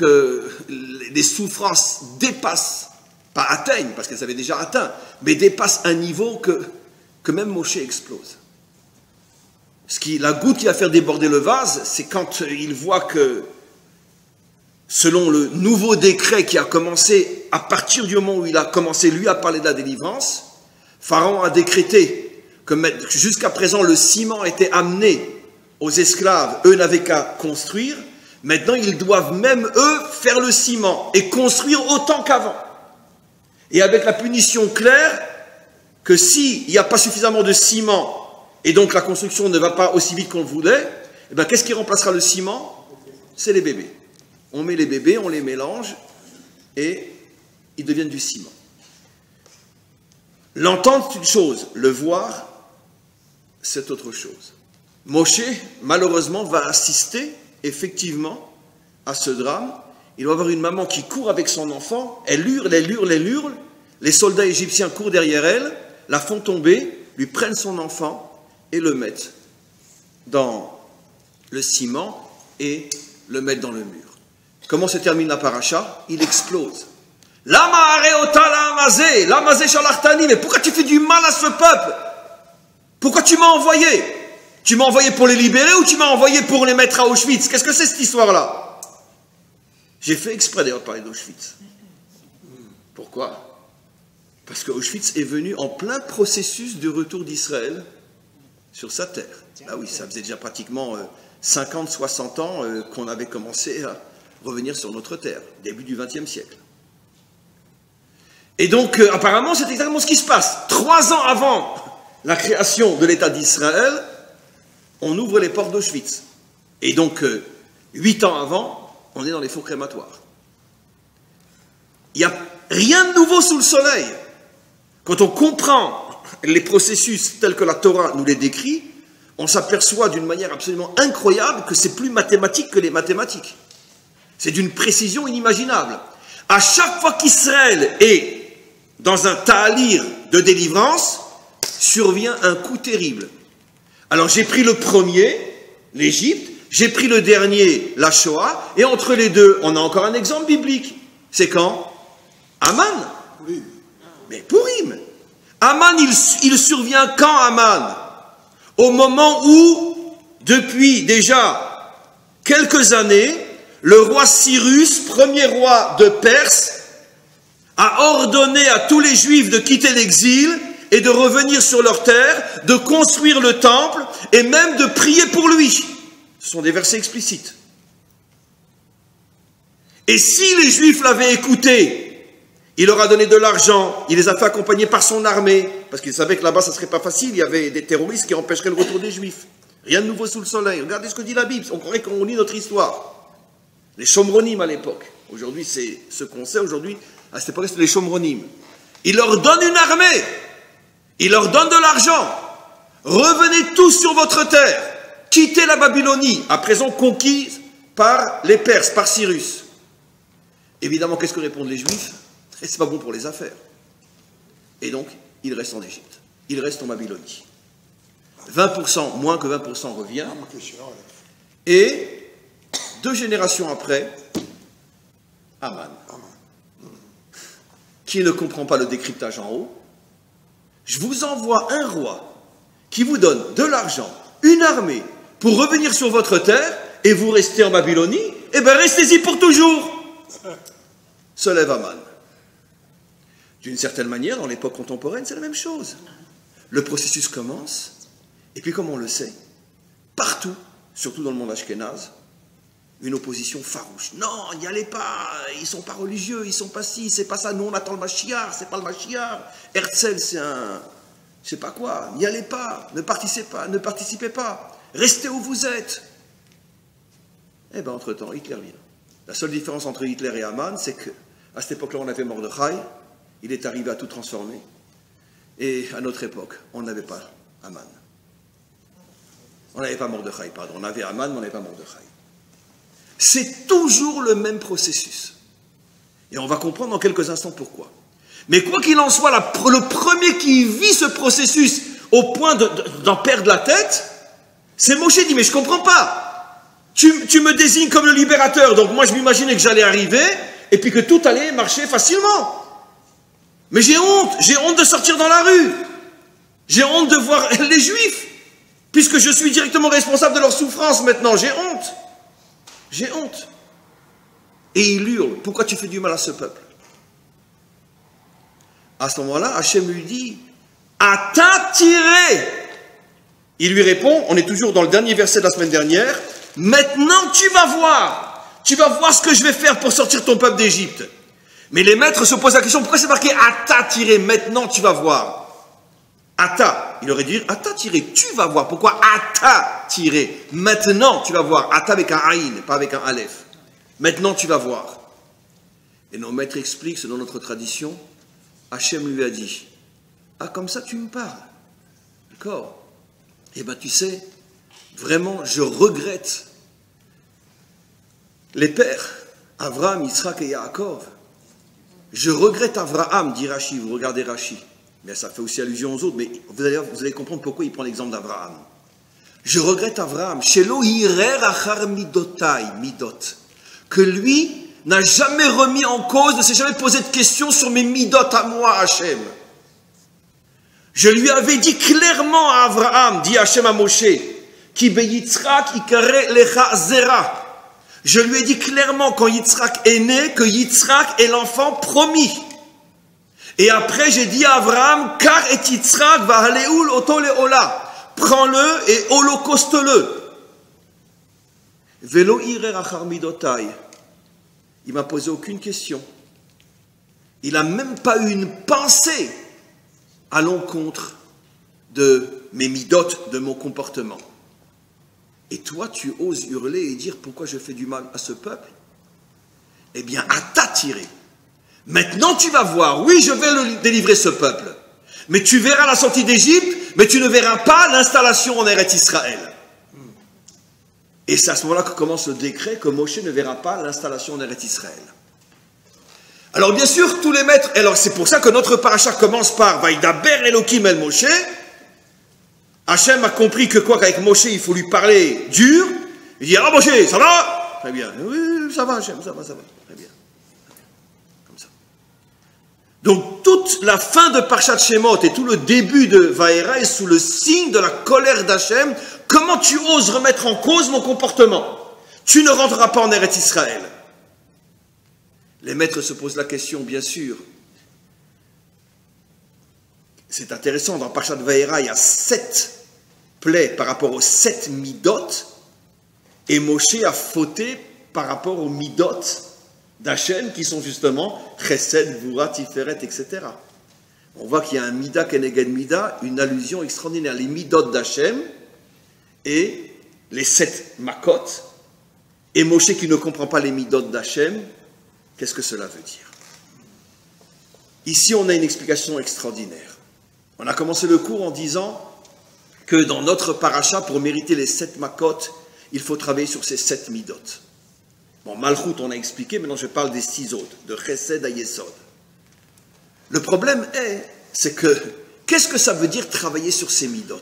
les souffrances dépassent, pas atteignent, parce qu'elles avaient déjà atteint, mais dépassent un niveau que même Moshe explose. La goutte qui va faire déborder le vase, c'est quand il voit que, selon le nouveau décret qui a commencé, à partir du moment où il a commencé, lui, à parler de la délivrance, Pharaon a décrété que jusqu'à présent, le ciment était amené aux esclaves, eux n'avaient qu'à construire. Maintenant, ils doivent même, eux, faire le ciment et construire autant qu'avant. Et avec la punition claire que s'il n'y a pas suffisamment de ciment et donc la construction ne va pas aussi vite qu'on le voulait, eh bien, qu'est-ce qui remplacera le ciment? C'est les bébés. On met les bébés, on les mélange et ils deviennent du ciment. L'entendre, c'est une chose, le voir, c'est autre chose. Moshe, malheureusement, va assister effectivement à ce drame. Il va avoir une maman qui court avec son enfant, elle hurle, elle hurle, elle hurle. Les soldats égyptiens courent derrière elle, la font tomber, lui prennent son enfant et le mettent dans le ciment et le mettent dans le mur. Comment se termine la paracha? Il explose. Lama areota lamazé, lamazé shalartani, mais pourquoi tu fais du mal à ce peuple? Pourquoi tu m'as envoyé? Tu m'as envoyé pour les libérer ou tu m'as envoyé pour les mettre à Auschwitz? Qu'est-ce que c'est cette histoire-là? J'ai fait exprès d'ailleurs de parler d'Auschwitz. Pourquoi? Parce que Auschwitz est venu en plein processus de retour d'Israël sur sa terre. Ah oui, ça faisait déjà pratiquement 50, 60 ans qu'on avait commencé à revenir sur notre terre, début du XXe siècle. Et donc, apparemment, c'est exactement ce qui se passe. 3 ans avant la création de l'État d'Israël, on ouvre les portes d'Auschwitz. Et donc, 8 ans avant, on est dans les fours crématoires. Il n'y a rien de nouveau sous le soleil. Quand on comprend les processus tels que la Torah nous les décrit, on s'aperçoit d'une manière absolument incroyable que c'est plus mathématique que les mathématiques. C'est d'une précision inimaginable. À chaque fois qu'Israël est dans un ta'alir de délivrance, survient un coup terrible. Alors j'ai pris le premier, l'Égypte, j'ai pris le dernier, la Shoah, et entre les deux, on a encore un exemple biblique. C'est quand? Aman. Mais Pourim. Aman, il survient quand Aman? Au moment où, depuis déjà quelques années, le roi Cyrus, premier roi de Perse, a ordonné à tous les Juifs de quitter l'exil et de revenir sur leur terre, de construire le temple et même de prier pour lui. Ce sont des versets explicites. Et si les Juifs l'avaient écouté, il leur a donné de l'argent, il les a fait accompagner par son armée, parce qu'il savait que là-bas ça ne serait pas facile, il y avait des terroristes qui empêcheraient le retour des Juifs. Rien de nouveau sous le soleil. Regardez ce que dit la Bible, on croirait qu'on lit notre histoire. Les Shomronim à l'époque. Aujourd'hui, c'est ce qu'on sait. Aujourd'hui, à cette époque, c'était les Shomronim. Il leur donne une armée. Il leur donne de l'argent. Revenez tous sur votre terre. Quittez la Babylonie, à présent conquise par les Perses, par Cyrus. Évidemment, qu'est-ce que répondent les Juifs? C'est pas bon pour les affaires. Et donc, ils restent en Égypte. Ils restent en Babylonie. 20%, moins que 20% revient. Et 2 générations après, Aman, qui ne comprend pas le décryptage en haut, je vous envoie un roi qui vous donne de l'argent, une armée, pour revenir sur votre terre, et vous restez en Babylonie, et bien restez-y pour toujours. Se lève Aman. D'une certaine manière, dans l'époque contemporaine, c'est la même chose. Le processus commence, et puis comme on le sait, partout, surtout dans le monde ashkénaze, une opposition farouche. Non, n'y allez pas, ils ne sont pas religieux, ils ne sont pas ci, c'est pas ça, nous on attend le Mashiach, c'est pas le Mashiach. Herzl, c'est un... je sais pas quoi, n'y allez pas, ne participez pas, restez où vous êtes. Eh bien, entre-temps, Hitler vient. La seule différence entre Hitler et Aman, c'est qu'à cette époque-là, on avait Mordechai, il est arrivé à tout transformer. Et à notre époque, on n'avait pas Aman. On n'avait pas Mordechai, pardon. On avait Aman, mais on n'avait pas Mordechai. C'est toujours le même processus. Et on va comprendre dans quelques instants pourquoi. Mais quoi qu'il en soit, le premier qui vit ce processus au point d'en perdre la tête, c'est Moshe. Il dit, mais je ne comprends pas. Tu me désignes comme le libérateur, donc moi je m'imaginais que j'allais arriver, et puis que tout allait marcher facilement. Mais j'ai honte de sortir dans la rue. J'ai honte de voir les Juifs, puisque je suis directement responsable de leur souffrance maintenant. J'ai honte. J'ai honte. Et il hurle, pourquoi tu fais du mal à ce peuple? À ce moment-là, Hachem lui dit, à t'attirer. Il lui répond, on est toujours dans le dernier verset de la semaine dernière, maintenant tu vas voir ce que je vais faire pour sortir ton peuple d'Égypte. Mais les maîtres se posent la question, pourquoi c'est marqué à t'attirer, maintenant tu vas voir? Ata, il aurait dû dire Ata tiré, tu vas voir. Pourquoi Ata tiré? Maintenant tu vas voir. Ata avec un Aïn, pas avec un Aleph. Maintenant tu vas voir. Et nos maîtres expliquent, selon notre tradition, Hachem lui a dit, ah comme ça tu me parles. D'accord? Eh bien tu sais, vraiment je regrette les pères, Avraham, Yitzhak et Yaakov. Je regrette Avraham, dit Rashi, vous regardez Rashi. Mais ça fait aussi allusion aux autres, mais vous allez comprendre pourquoi il prend l'exemple d'Abraham. Je regrette Abraham, que lui n'a jamais remis en cause, ne s'est jamais posé de questions sur mes midot à moi, Hachem. Je lui avais dit clairement à Abraham, dit Hachem à Moshe, Ki be Yitzhak ikare lecha zera. Je lui ai dit clairement quand Yitzhak est né, que Yitzhak est l'enfant promis. Et après, j'ai dit à Abraham, car et Yitzhak va haleul oto leola. Prends-le et holocauste-le. Velo irer achar midotai. Il m'a posé aucune question. Il n'a même pas eu une pensée à l'encontre de mes midotes, de mon comportement. Et toi, tu oses hurler et dire pourquoi je fais du mal à ce peuple? Eh bien, à t'attirer. Maintenant tu vas voir, oui, je vais délivrer ce peuple. Mais tu verras la sortie d'Égypte, mais tu ne verras pas l'installation en Eretz Israël. Et c'est à ce moment-là que commence le décret que Moshe ne verra pas l'installation en Eretz Israël. Alors bien sûr, tous les maîtres, alors c'est pour ça que notre paracha commence par Vaïdaber Elohim el Moshe. Hachem a compris que quoi, qu'avec Moshe, il faut lui parler dur. Il dit, ah Moshe, ça va? Très bien. Oui, ça va Hachem, ça va. Très bien. Comme ça. Donc toute la fin de Parshat Shemot et tout le début de Vaïra est sous le signe de la colère d'Hachem. Comment tu oses remettre en cause mon comportement? Tu ne rentreras pas en Eretz Israël. Les maîtres se posent la question, bien sûr. C'est intéressant, dans Parshat Vaïra, il y a 7 plaies par rapport aux 7 midot, et Moshe a fauté par rapport aux midot d'Hachem, qui sont justement Chesed, Gvura, Tiferet, etc. On voit qu'il y a un Mida Keneged Mida, une allusion extraordinaire. Les midot d'Hachem et les 7 makot, et Moshe qui ne comprend pas les midot d'Hachem. Qu'est-ce que cela veut dire? Ici, on a une explication extraordinaire. On a commencé le cours en disant que dans notre paracha, pour mériter les 7 makot, il faut travailler sur ces 7 midot. Bon, Malchut, on a expliqué, maintenant je parle des 6 autres, de Chesed à Yesod. Le problème c'est que, qu'est-ce que ça veut dire travailler sur ces midot?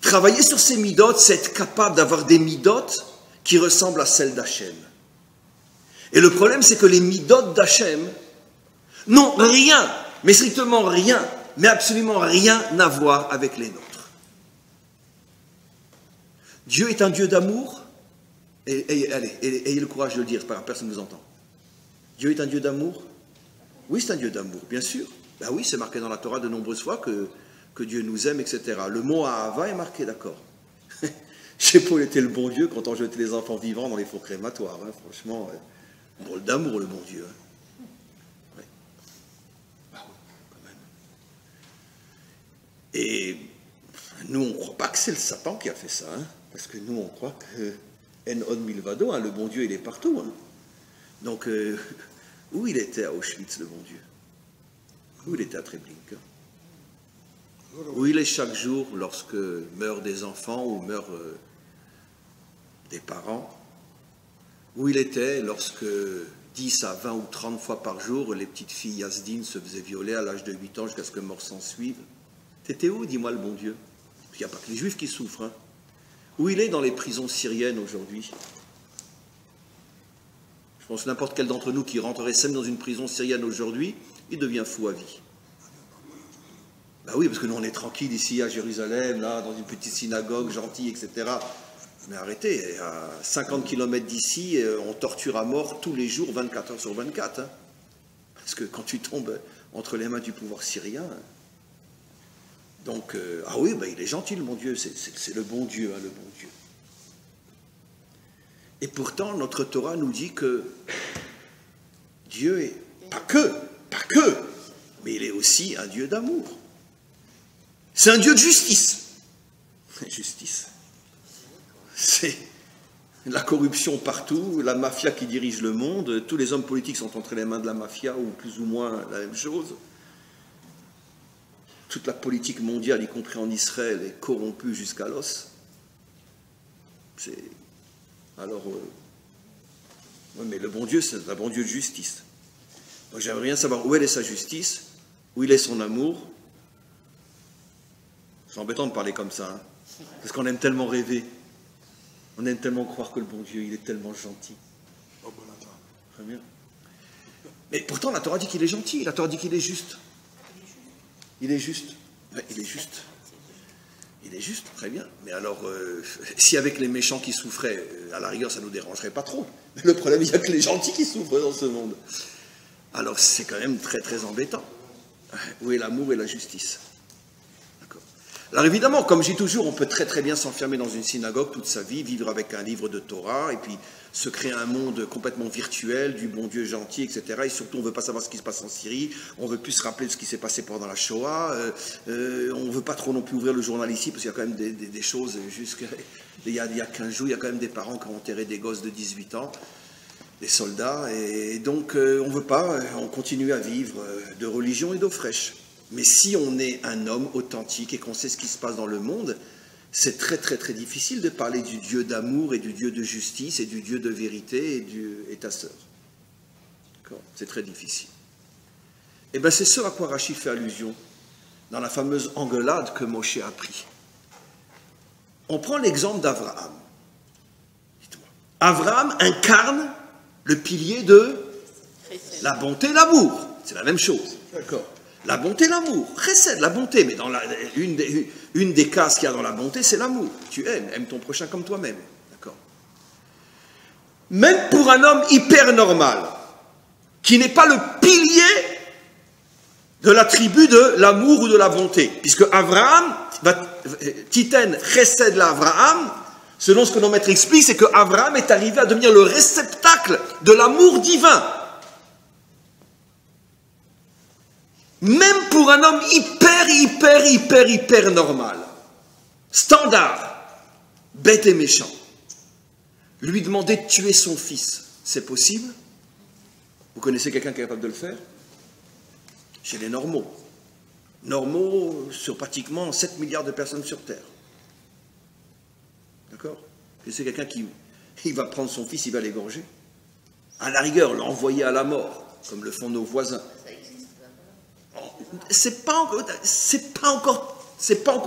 Travailler sur ces midot, c'est être capable d'avoir des midot qui ressemblent à celles d'Hachem. Et le problème, c'est que les midot d'Hachem n'ont rien, mais strictement rien, mais absolument rien à voir avec les nôtres. Dieu est un Dieu d'amour, ayez le courage de le dire, personne ne vous entend. Dieu est un Dieu d'amour? Oui, c'est un Dieu d'amour, bien sûr. Ben oui, c'est marqué dans la Torah de nombreuses fois que Dieu nous aime, etc. Le mot Ahava est marqué, d'accord. Je ne sais pas où était le bon Dieu quand on jetait les enfants vivants dans les fours crématoires, hein, franchement. Drôle d'amour, le bon Dieu. Hein. Ouais. Bah oui, quand même. Et nous, on ne croit pas que c'est le Satan qui a fait ça, hein, parce que nous, on croit que En Od Milvado, hein, le bon Dieu, il est partout. Hein. Donc, où il était à Auschwitz, le bon Dieu? Où il était à Treblinka? Où il est chaque jour lorsque meurent des enfants ou meurent des parents? Où il était lorsque 10 à 20 ou 30 fois par jour, les petites filles Yazdines se faisaient violer à l'âge de 8 ans jusqu'à ce que mort s'en suive? T'étais où, dis-moi, le bon Dieu? Il n'y a pas que les Juifs qui souffrent. Hein. Où il est dans les prisons syriennes aujourd'hui? Je pense que n'importe quel d'entre nous qui rentrerait même dans une prison syrienne aujourd'hui, il devient fou à vie. Ben oui, parce que nous on est tranquille ici à Jérusalem, là, dans une petite synagogue gentille, etc. Mais arrêtez, à 50 km d'ici, on torture à mort tous les jours, 24 heures sur 24. Hein. Parce que quand tu tombes entre les mains du pouvoir syrien... Donc, ah oui, ben, il est gentil, le bon Dieu, c'est le bon Dieu, hein, le bon Dieu. Et pourtant, notre Torah nous dit que Dieu est, pas que, mais il est aussi un Dieu d'amour. C'est un Dieu de justice. Justice. C'est la corruption partout, la mafia qui dirige le monde, tous les hommes politiques sont entre les mains de la mafia, ou plus ou moins la même chose. Toute la politique mondiale, y compris en Israël, est corrompue jusqu'à l'os. Alors, ouais, mais le bon Dieu, c'est un bon Dieu de justice. Donc j'aimerais bien savoir où elle est sa justice, où il est son amour. C'est embêtant de parler comme ça, hein, parce qu'on aime tellement rêver. On aime tellement croire que le bon Dieu, il est tellement gentil. Très bien. Mais pourtant, la Torah dit qu'il est gentil, la Torah dit qu'il est juste. Il est juste. Ouais, il est juste. Il est juste, très bien. Mais alors, si avec les méchants qui souffraient, à la rigueur, ça ne nous dérangerait pas trop. Mais le problème, il n'y a que les gentils qui souffrent dans ce monde. Alors, c'est quand même très, très embêtant. Où est l'amour et la justice? D'accord. Alors, évidemment, comme je dis toujours, on peut très, très bien s'enfermer dans une synagogue toute sa vie, vivre avec un livre de Torah, et puis se créer un monde complètement virtuel, du bon Dieu gentil, etc. Et surtout, on ne veut pas savoir ce qui se passe en Syrie, on ne veut plus se rappeler de ce qui s'est passé pendant la Shoah, on ne veut pas trop non plus ouvrir le journal ici, parce qu'il y a quand même des choses, il y a 15 jours, il y a quand même des parents qui ont enterré des gosses de 18 ans. des soldats, et donc on ne veut pas, on continue à vivre de religion et d'eau fraîche. Mais si on est un homme authentique et qu'on sait ce qui se passe dans le monde, c'est très très très difficile de parler du Dieu d'amour et du Dieu de justice et du Dieu de vérité et ta sœur. C'est très difficile. Et bien c'est ce à quoi Rachi fait allusion dans la fameuse engueulade que Moshe a pris. On prend l'exemple d'Abraham. Dites-moi. Abraham incarne le pilier de la bonté et l'amour. C'est la même chose. D'accord. La bonté et l'amour. Chesed, la bonté. Mais dans une des cases qu'il y a dans la bonté, c'est l'amour. Tu aimes ton prochain comme toi-même. D'accord. Même pour un homme hyper normal, qui n'est pas le pilier de la tribu de l'amour ou de la bonté. Puisque Abraham, Titen Chesed l'Abraham, selon ce que nos maîtres expliquent, c'est que Abraham est arrivé à devenir le réceptacle de l'amour divin. Même pour un homme hyper normal, standard, bête et méchant, lui demander de tuer son fils, c'est possible? Vous connaissez quelqu'un qui est capable de le faire? Chez les normaux. Normaux sur pratiquement 7 milliards de personnes sur Terre. D'accord? C'est quelqu'un qui va prendre son fils, il va l'égorger. À la rigueur, l'envoyer à la mort, comme le font nos voisins. C'est pas encore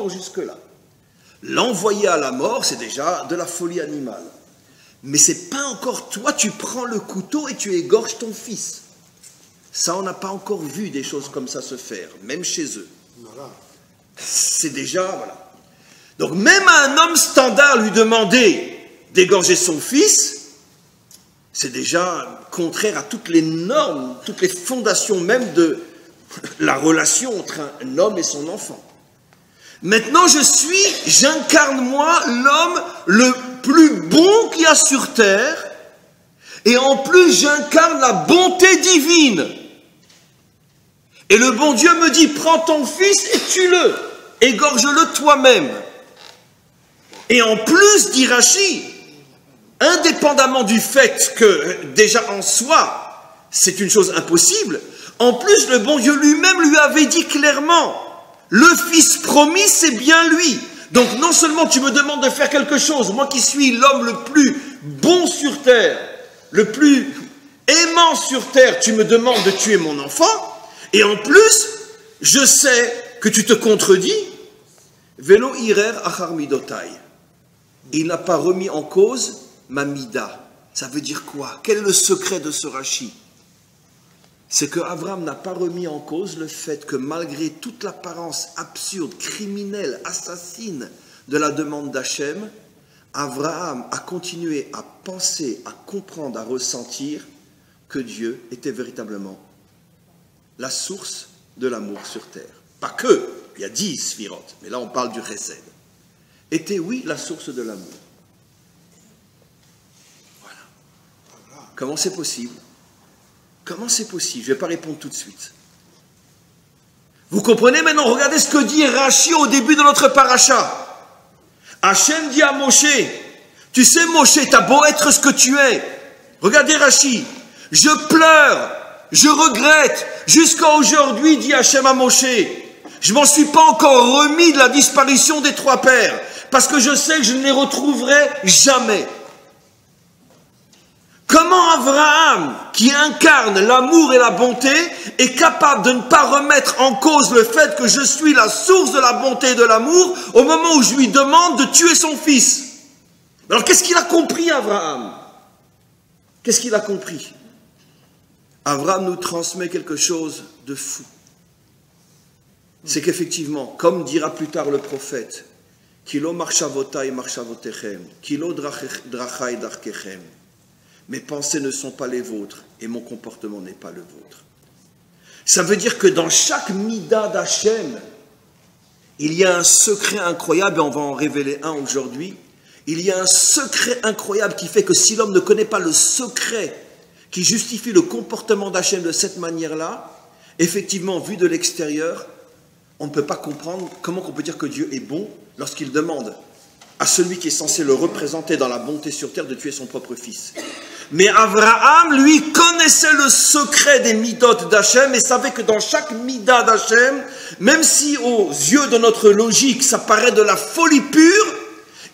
jusque-là. L'envoyer à la mort, c'est déjà de la folie animale. Mais c'est pas encore toi, tu prends le couteau et tu égorges ton fils. Ça, on n'a pas encore vu des choses comme ça se faire, même chez eux. C'est déjà, voilà. Donc même à un homme standard lui demander d'égorger son fils, c'est déjà contraire à toutes les normes, toutes les fondations même de la relation entre un homme et son enfant. Maintenant, j'incarne moi l'homme le plus bon qu'il y a sur terre, et en plus j'incarne la bonté divine. Et le bon Dieu me dit, prends ton fils et tue-le, égorge-le toi-même. Et en plus, dit Rachi, indépendamment du fait que déjà en soi, c'est une chose impossible, en plus le bon Dieu lui-même lui avait dit clairement, le fils promis c'est bien lui. Donc non seulement tu me demandes de faire quelque chose, moi qui suis l'homme le plus bon sur terre, le plus aimant sur terre, tu me demandes de tuer mon enfant, et en plus, je sais que tu te contredis. Velo irer achar midotai. Il n'a pas remis en cause ma mida. Ça veut dire quoi? Quel est le secret de ce Rachi? C'est que Abraham n'a pas remis en cause le fait que malgré toute l'apparence absurde, criminelle, assassine de la demande d'Hachem, Abraham a continué à penser, à comprendre, à ressentir que Dieu était véritablement la source de l'amour sur terre. Pas que, il y a 10 sphirotes, mais là on parle du chesed. Était oui la source de l'amour. Voilà. Comment c'est possible? Comment c'est possible? Je ne vais pas répondre tout de suite. Vous comprenez maintenant? Regardez ce que dit Rachi au début de notre paracha. Hachem dit à Moshe, tu sais Moshe, t'as beau être ce que tu es. Regardez Rachi, je pleure, je regrette, jusqu'à aujourd'hui, dit Hachem à Moshe, je m'en suis pas encore remis de la disparition des 3 pères, parce que je sais que je ne les retrouverai jamais. Comment Abraham, qui incarne l'amour et la bonté, est capable de ne pas remettre en cause le fait que je suis la source de la bonté et de l'amour au moment où je lui demande de tuer son fils? Alors qu'est-ce qu'il a compris, Abraham? Qu'est-ce qu'il a compris? Abraham nous transmet quelque chose de fou. C'est qu'effectivement, comme dira plus tard le prophète, Kilo marchavotai marchavotechem, Kilo drachai darkechem. Mes pensées ne sont pas les vôtres et mon comportement n'est pas le vôtre. Ça veut dire que dans chaque mida d'Hachem, il y a un secret incroyable, et on va en révéler un aujourd'hui. Il y a un secret incroyable qui fait que si l'homme ne connaît pas le secret qui justifie le comportement d'Hachem de cette manière-là, effectivement, vu de l'extérieur, on ne peut pas comprendre comment on peut dire que Dieu est bon lorsqu'il demande à celui qui est censé le représenter dans la bonté sur terre de tuer son propre fils. Mais Abraham, lui, connaissait le secret des midot d'Hachem et savait que dans chaque mida d'Hachem, même si aux yeux de notre logique, ça paraît de la folie pure,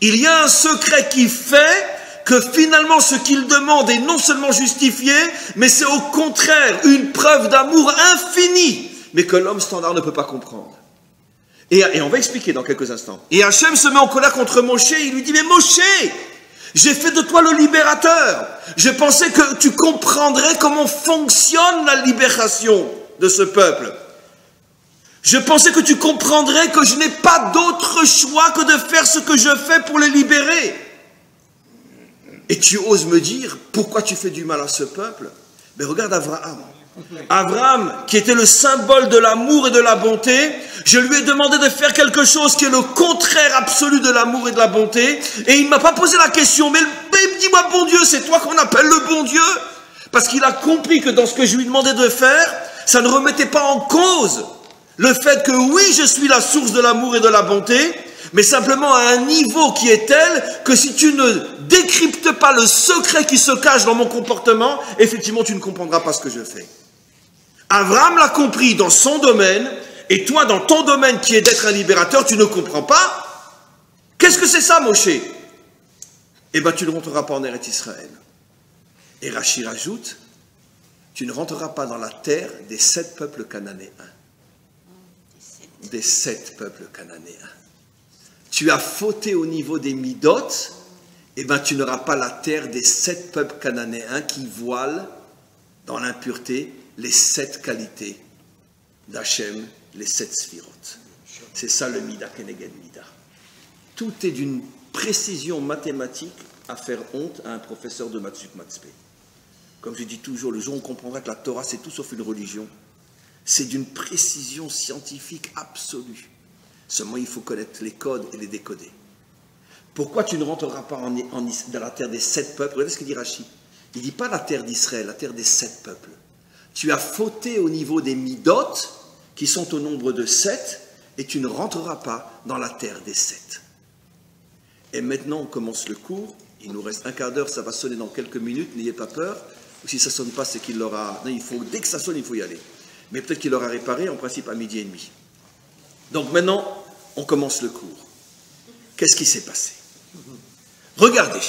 il y a un secret qui fait que finalement ce qu'il demande est non seulement justifié, mais c'est au contraire une preuve d'amour infini, mais que l'homme standard ne peut pas comprendre. Et on va expliquer dans quelques instants. Et Hachem se met en colère contre Moshe, il lui dit, mais Moshe, j'ai fait de toi le libérateur. Je pensais que tu comprendrais comment fonctionne la libération de ce peuple. Je pensais que tu comprendrais que je n'ai pas d'autre choix que de faire ce que je fais pour les libérer. Et tu oses me dire, pourquoi tu fais du mal à ce peuple? Mais regarde Abraham. Abraham, qui était le symbole de l'amour et de la bonté, je lui ai demandé de faire quelque chose qui est le contraire absolu de l'amour et de la bonté, et il ne m'a pas posé la question, mais dis-moi bon Dieu, c'est toi qu'on appelle le bon Dieu? Parce qu'il a compris que dans ce que je lui demandais de faire, ça ne remettait pas en cause le fait que oui, je suis la source de l'amour et de la bonté, mais simplement à un niveau qui est tel que si tu ne décryptes pas le secret qui se cache dans mon comportement, effectivement tu ne comprendras pas ce que je fais. Abraham l'a compris dans son domaine, et toi dans ton domaine qui est d'être un libérateur, tu ne comprends pas. Qu'est-ce que c'est ça, Moshe? Eh bien tu ne rentreras pas en Eretz Israël. Et Rashi rajoute, tu ne rentreras pas dans la terre des 7 peuples cananéens. Des 7 peuples cananéens. Tu as fauté au niveau des midot, eh bien tu n'auras pas la terre des 7 peuples cananéens qui voilent dans l'impureté les 7 qualités d'Hachem, les 7 sphirotes. C'est ça le mida keneged mida. Tout est d'une précision mathématique à faire honte à un professeur de Matsuk Matzpé. Comme je dis toujours, le jour où on comprendra que la Torah c'est tout sauf une religion, c'est d'une précision scientifique absolue. Seulement, il faut connaître les codes et les décoder. Pourquoi tu ne rentreras pas dans la terre des 7 peuples? Regardez ce que dit Rashi. Il ne dit pas la terre d'Israël, la terre des 7 peuples. Tu as fauté au niveau des midot, qui sont au nombre de 7, et tu ne rentreras pas dans la terre des 7. Et maintenant, on commence le cours. Il nous reste un quart d'heure, ça va sonner dans quelques minutes, n'ayez pas peur. Ou si ça ne sonne pas, c'est qu'il l'aura... Non, dès que ça sonne, il faut y aller. Mais peut-être qu'il l'aura réparé, en principe, à 12h30. Donc maintenant, on commence le cours. Qu'est-ce qui s'est passé? Regardez,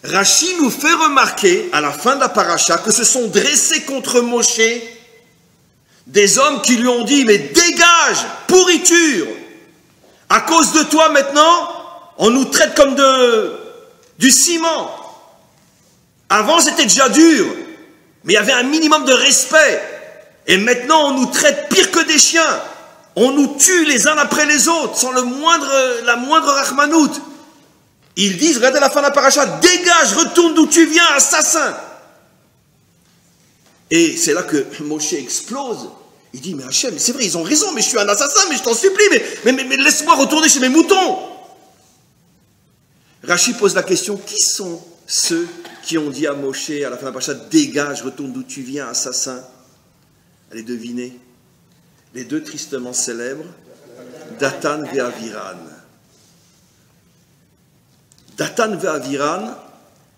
Rashi nous fait remarquer, à la fin de la paracha, que se sont dressés contre Moshe des hommes qui lui ont dit, mais dégage, pourriture! À cause de toi maintenant, on nous traite comme du ciment. Avant, c'était déjà dur, mais il y avait un minimum de respect. Et maintenant, on nous traite pire que des chiens. On nous tue les uns après les autres, sans la moindre rachmanout. Ils disent, regardez la fin de la paracha, dégage, retourne d'où tu viens, assassin. Et c'est là que Moshe explose. Il dit, mais Hachem, c'est vrai, ils ont raison, mais je suis un assassin, mais je t'en supplie, mais laisse-moi retourner chez mes moutons. Rashi pose la question, qui sont ceux qui ont dit à Moshe, à la fin de la paracha, dégage, retourne d'où tu viens, assassin? Allez deviner. Les 2 tristement célèbres, Datan et Aviran. Datan et Aviran,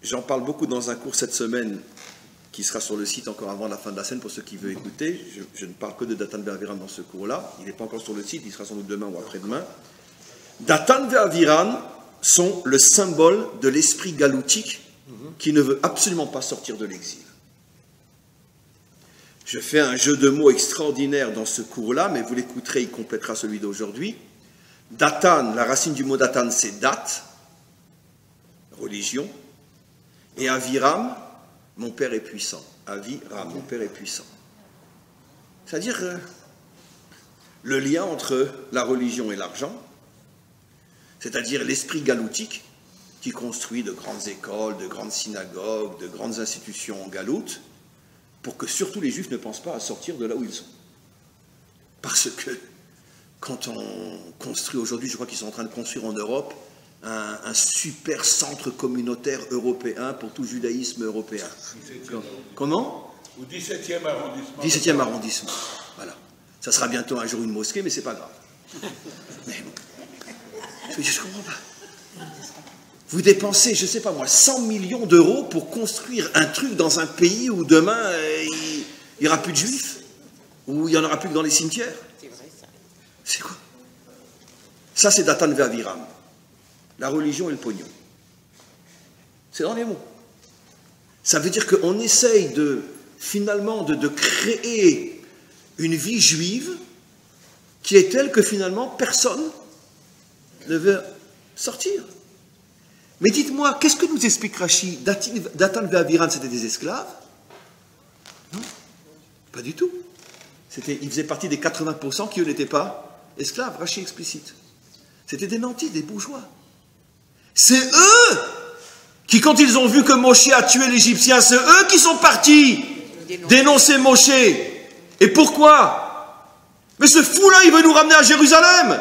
j'en parle beaucoup dans un cours cette semaine, qui sera sur le site encore avant la fin de la semaine pour ceux qui veulent écouter. Je ne parle que de Datan et Aviran dans ce cours-là. Il n'est pas encore sur le site, il sera sans doute demain ou après-demain. Datan et Aviran sont le symbole de l'esprit galoutique qui ne veut absolument pas sortir de l'exil. Je fais un jeu de mots extraordinaire dans ce cours-là, mais vous l'écouterez, il complétera celui d'aujourd'hui. Datan, la racine du mot Datan, c'est date, religion. Et Aviram, mon père est puissant. Aviram, mon père est puissant. C'est-à-dire le lien entre la religion et l'argent, c'est-à-dire l'esprit galoutique qui construit de grandes écoles, de grandes synagogues, de grandes institutions en galoute, pour que surtout les Juifs ne pensent pas à sortir de là où ils sont. Parce que quand on construit aujourd'hui, je crois qu'ils sont en train de construire en Europe un super centre communautaire européen pour tout judaïsme européen. Comment? Au 17e arrondissement. 17e arrondissement, voilà. Ça sera bientôt un jour une mosquée, mais c'est pas grave. Mais bon, je comprends pas. Vous dépensez, je ne sais pas moi, 100 millions d'euros pour construire un truc dans un pays où demain, il n'y aura plus de juifs, où il n'y en aura plus que dans les cimetières. C'est vrai ça. C'est quoi? Ça, c'est Datan ve'Aviram. La religion et le pognon. C'est dans les mots. Ça veut dire qu'on essaye finalement de créer une vie juive qui est telle que finalement personne ne veut sortir. Mais dites-moi, qu'est-ce que nous explique Rashi? Datan ve'Aviram, c'était des esclaves? Non, pas du tout. Ils faisaient partie des 80% qui, eux, n'étaient pas esclaves. Rashi explicite. C'était des nantis, des bourgeois. C'est eux qui, quand ils ont vu que Moshe a tué l'Égyptien, c'est eux qui sont partis dénoncer Moshe. Et pourquoi? Mais ce fou-là, il veut nous ramener à Jérusalem.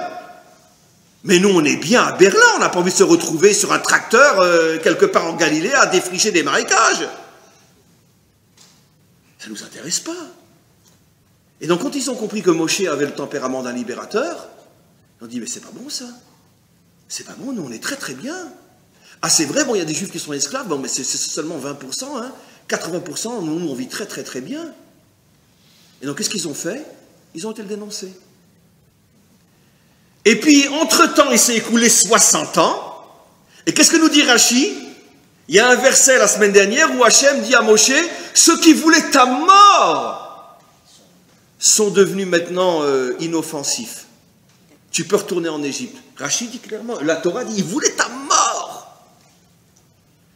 Mais nous, on est bien à Berlin, on n'a pas envie de se retrouver sur un tracteur quelque part en Galilée à défricher des marécages. Ça ne nous intéresse pas. Et donc, quand ils ont compris que Moshe avait le tempérament d'un libérateur, ils ont dit, mais c'est pas bon ça. C'est pas bon, nous on est très très bien. Ah c'est vrai, bon il y a des juifs qui sont esclaves, bon mais c'est seulement 20%, hein. 80%, nous on vit très très très bien. Et donc qu'est-ce qu'ils ont fait? Ils ont été le dénoncer. Et puis entre-temps il s'est écoulé 60 ans, et qu'est-ce que nous dit Rashi? Il y a un verset la semaine dernière où Hachem dit à Moshe, ceux qui voulaient ta mort sont devenus maintenant inoffensifs. Tu peux retourner en Égypte. Rachid dit clairement, la Torah dit, il voulait ta mort.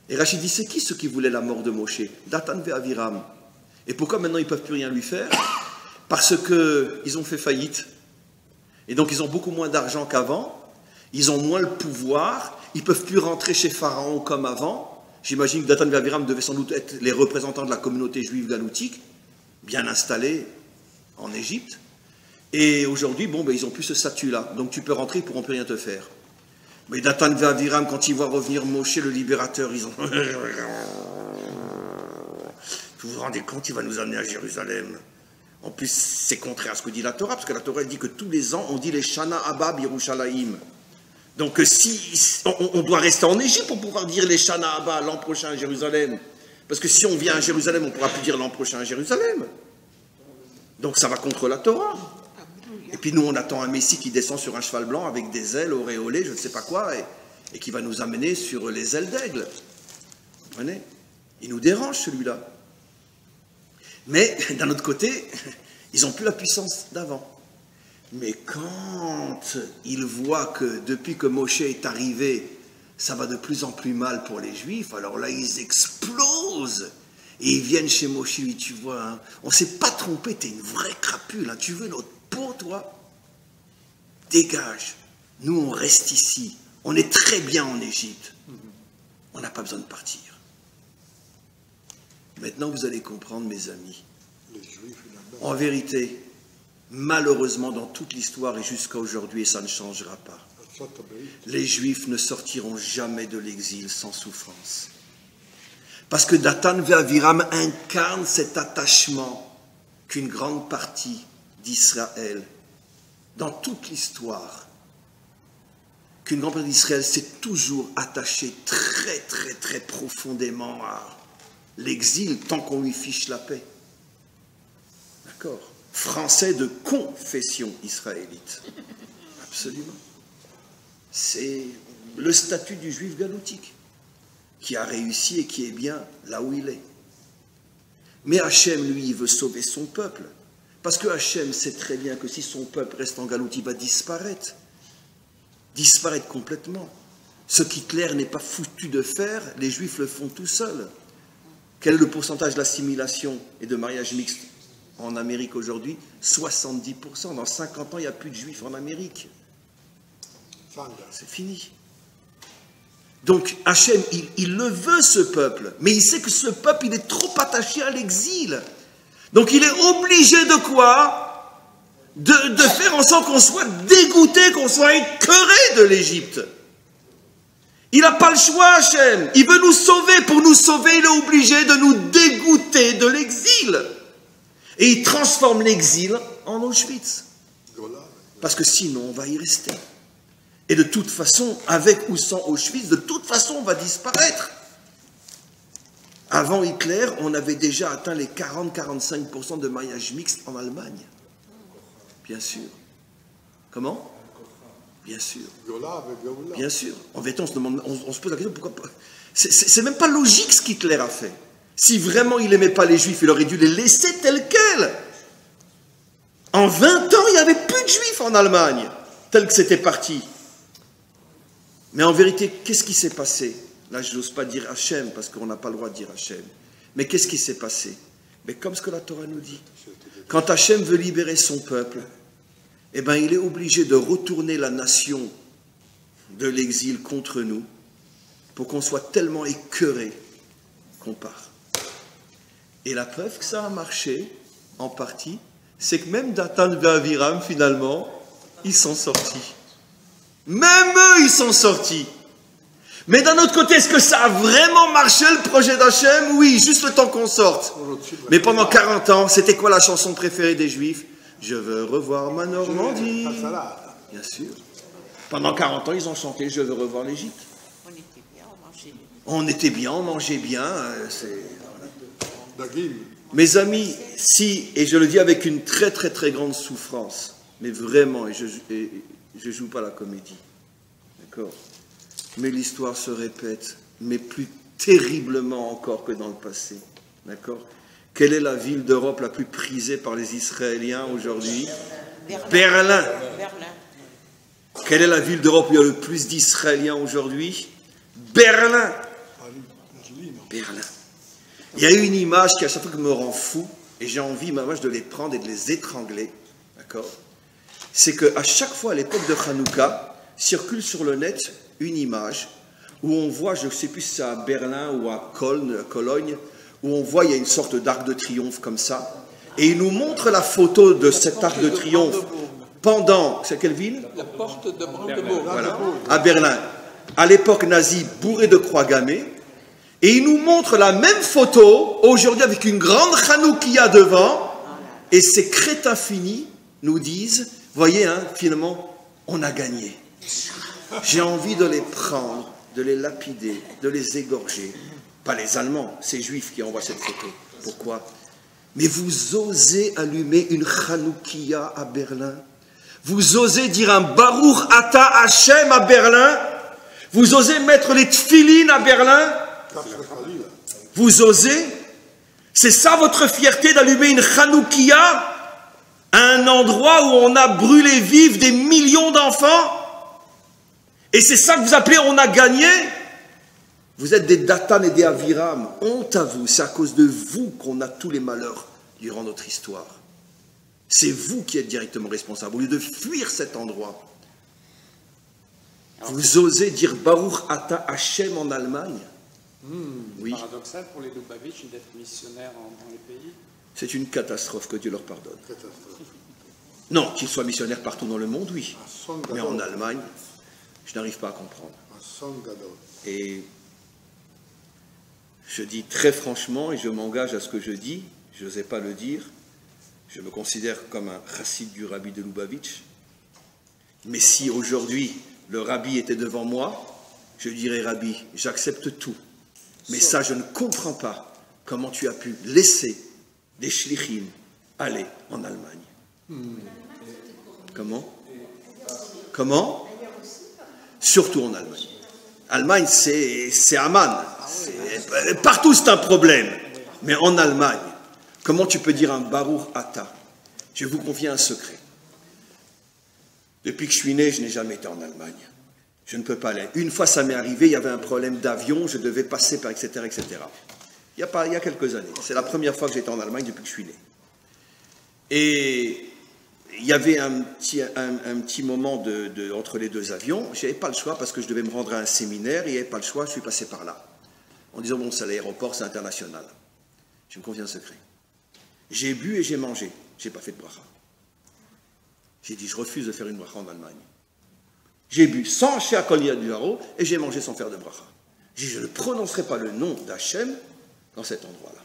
Et Rachid dit, c'est qui ceux qui voulaient la mort de Moshe? Datan ve'Aviram. Et pourquoi maintenant ils ne peuvent plus rien lui faire? Parce qu'ils ont fait faillite. Et donc ils ont beaucoup moins d'argent qu'avant, ils ont moins le pouvoir, ils ne peuvent plus rentrer chez Pharaon comme avant. J'imagine que Datan ve'Aviram devaient sans doute être les représentants de la communauté juive galoutique, bien installés en Égypte. Et aujourd'hui, bon, ben, ils n'ont plus ce statut-là. Donc tu peux rentrer, ils ne pourront plus rien te faire. Mais Datan ve'Aviram, quand ils voient revenir Moshe, le libérateur, ils ont... Vous vous rendez compte, il va nous amener à Jérusalem. En plus, c'est contraire à ce que dit la Torah, parce que la Torah dit que tous les ans, on dit les Shana Abba Birushalayim. Donc si on doit rester en Égypte pour pouvoir dire les Shana Abba l'an prochain à Jérusalem. Parce que si on vient à Jérusalem, on ne pourra plus dire l'an prochain à Jérusalem. Donc ça va contre la Torah. Et puis nous, on attend un Messie qui descend sur un cheval blanc avec des ailes auréolées, je ne sais pas quoi, et qui va nous amener sur les ailes d'aigle. Vous comprenez? Il nous dérange celui-là. Mais d'un autre côté, ils n'ont plus la puissance d'avant. Mais quand ils voient que depuis que Moshe est arrivé, ça va de plus en plus mal pour les Juifs, alors là, ils explosent. Et ils viennent chez Moshe, lui, tu vois, hein, on ne s'est pas trompé, tu es une vraie crapule, hein, tu veux notre peau, toi? Dégage. Nous, on reste ici. On est très bien en Égypte. On n'a pas besoin de partir. Maintenant, vous allez comprendre, mes amis. En vérité, malheureusement, dans toute l'histoire et jusqu'à aujourd'hui, et ça ne changera pas, les Juifs ne sortiront jamais de l'exil sans souffrance. Parce que Datan ve'Aviram incarne cet attachement qu'une grande partie d'Israël, dans toute l'histoire, qu'une grande partie d'Israël s'est toujours attachée très, très, très profondément à l'exil tant qu'on lui fiche la paix. D'accord? Français de confession israélite. Absolument. C'est le statut du juif galoutique qui a réussi et qui est bien là où il est. Mais Hachem, lui, il veut sauver son peuple. Parce que Hachem sait très bien que si son peuple reste en galoute, il va disparaître. Disparaître complètement. Ce qu'Hitler n'est pas foutu de faire, les Juifs le font tout seuls. Quel est le pourcentage d'assimilation et de mariage mixte en Amérique aujourd'hui? 70%. Dans 50 ans, il n'y a plus de Juifs en Amérique. C'est fini. Donc Hachem, il le veut ce peuple, mais il sait que ce peuple, il est trop attaché à l'exil. Donc il est obligé de quoi? De faire en sorte qu'on soit dégoûté, qu'on soit écœuré de l'Égypte. Il n'a pas le choix, Hachem. Il veut nous sauver. Pour nous sauver, il est obligé de nous dégoûter de l'exil. Et il transforme l'exil en Auschwitz. Parce que sinon, on va y rester. Et de toute façon, avec ou sans Auschwitz, de toute façon, on va disparaître. Avant Hitler, on avait déjà atteint les 40-45% de mariage mixte en Allemagne. Bien sûr. Comment? Bien sûr. Bien sûr. En vérité, on se pose la question, pourquoi pas? C'est même pas logique ce qu'Hitler a fait. Si vraiment il n'aimait pas les Juifs, il aurait dû les laisser tels quels. En 20 ans, il n'y avait plus de Juifs en Allemagne, tel que c'était parti. Mais en vérité, qu'est-ce qui s'est passé? Là, je n'ose pas dire Hachem, parce qu'on n'a pas le droit de dire Hachem. Mais qu'est-ce qui s'est passé? Mais comme ce que la Torah nous dit. Quand Hachem veut libérer son peuple, eh bien, il est obligé de retourner la nation de l'exil contre nous, pour qu'on soit tellement écœurés qu'on part. Et la preuve que ça a marché, en partie, c'est que même Datan et Aviram, finalement, ils sont sortis. Même eux, ils sont sortis. Mais d'un autre côté, est-ce que ça a vraiment marché, le projet d'Hachem? Oui, juste le temps qu'on sorte. Mais pendant 40 ans, c'était quoi la chanson préférée des Juifs? Je veux revoir ma Normandie. Bien sûr. Pendant 40 ans, ils ont chanté Je veux revoir l'Égypte. On était bien, on mangeait bien. Mes amis, si, et je le dis avec une très très très grande souffrance, mais vraiment, et je joue pas la comédie, d'accord? Mais l'histoire se répète, mais plus terriblement encore que dans le passé, d'accord? Quelle est la ville d'Europe la plus prisée par les Israéliens aujourd'hui? Berlin. Quelle est la ville d'Europe où il y a le plus d'Israéliens aujourd'hui? Berlin. Berlin. Il y a une image qui à chaque fois me rend fou, et j'ai envie, ma image, de les prendre et de les étrangler, d'accord? C'est qu'à chaque fois, à l'époque de Hanouka, circule sur le net une image où on voit, je ne sais plus si c'est à Berlin ou à Cologne, où on voit, il y a une sorte d'arc de triomphe comme ça, et il nous montre la photo de cet arc de triomphe pendant, c'est quelle ville? La porte de Brandebourg. Voilà, à Berlin, à l'époque nazie, bourrée de croix gammées. Et il nous montre la même photo, aujourd'hui avec une grande Hanoukia devant, et ces crétins finis nous disent, voyez, hein, finalement, on a gagné. J'ai envie de les prendre, de les lapider, de les égorger. Pas les Allemands, ces Juifs qui envoient cette photo. Pourquoi? Mais vous osez allumer une Hanoukia à Berlin? Vous osez dire un Baruch Ata Hashem à Berlin? Vous osez mettre les tfilines à Berlin? Vous osez? C'est ça votre fierté d'allumer une Hanoukia à un endroit où on a brûlé vifs des millions d'enfants? Et c'est ça que vous appelez on a gagné? Vous êtes des Datan et des Aviram. Honte à vous, c'est à cause de vous qu'on a tous les malheurs durant notre histoire. C'est vous qui êtes directement responsable, au lieu de fuir cet endroit. Vous osez dire Baruch Ata Hashem en Allemagne? Oui. Paradoxal pour les Lubavitch d'être missionnaires dans les pays. C'est une catastrophe, que Dieu leur pardonne. Non, qu'ils soient missionnaires partout dans le monde, oui. Mais en Allemagne, je n'arrive pas à comprendre. Et je dis très franchement, et je m'engage à ce que je dis, je n'osais pas le dire, je me considère comme un chassid du rabbi de Lubavitch. Mais si aujourd'hui le rabbi était devant moi, je dirais rabbi, j'accepte tout. Mais ça, je ne comprends pas comment tu as pu laisser des shlichim aller en Allemagne. Comment? Comment? Surtout en Allemagne. Allemagne, c'est Amman. Partout, c'est un problème. Mais en Allemagne, comment tu peux dire un Baruch Ata? Je vais vous confier un secret. Depuis que je suis né, je n'ai jamais été en Allemagne. Je ne peux pas aller. Une fois, ça m'est arrivé, il y avait un problème d'avion, je devais passer par etc., etc. Il y a quelques années. C'est la première fois que j'étais en Allemagne depuis que je suis né. Et il y avait un petit moment entre les deux avions. Je n'avais pas le choix parce que je devais me rendre à un séminaire. Et il n'y avait pas le choix, je suis passé par là. En disant, bon, c'est l'aéroport, c'est international. Je me confie un secret. J'ai bu et j'ai mangé. Je n'ai pas fait de bracha. J'ai dit, je refuse de faire une bracha en Allemagne. J'ai bu sans chez Akolia du Haro et j'ai mangé sans faire de bracha. J'ai dit, je ne prononcerai pas le nom d'Hachem dans cet endroit-là.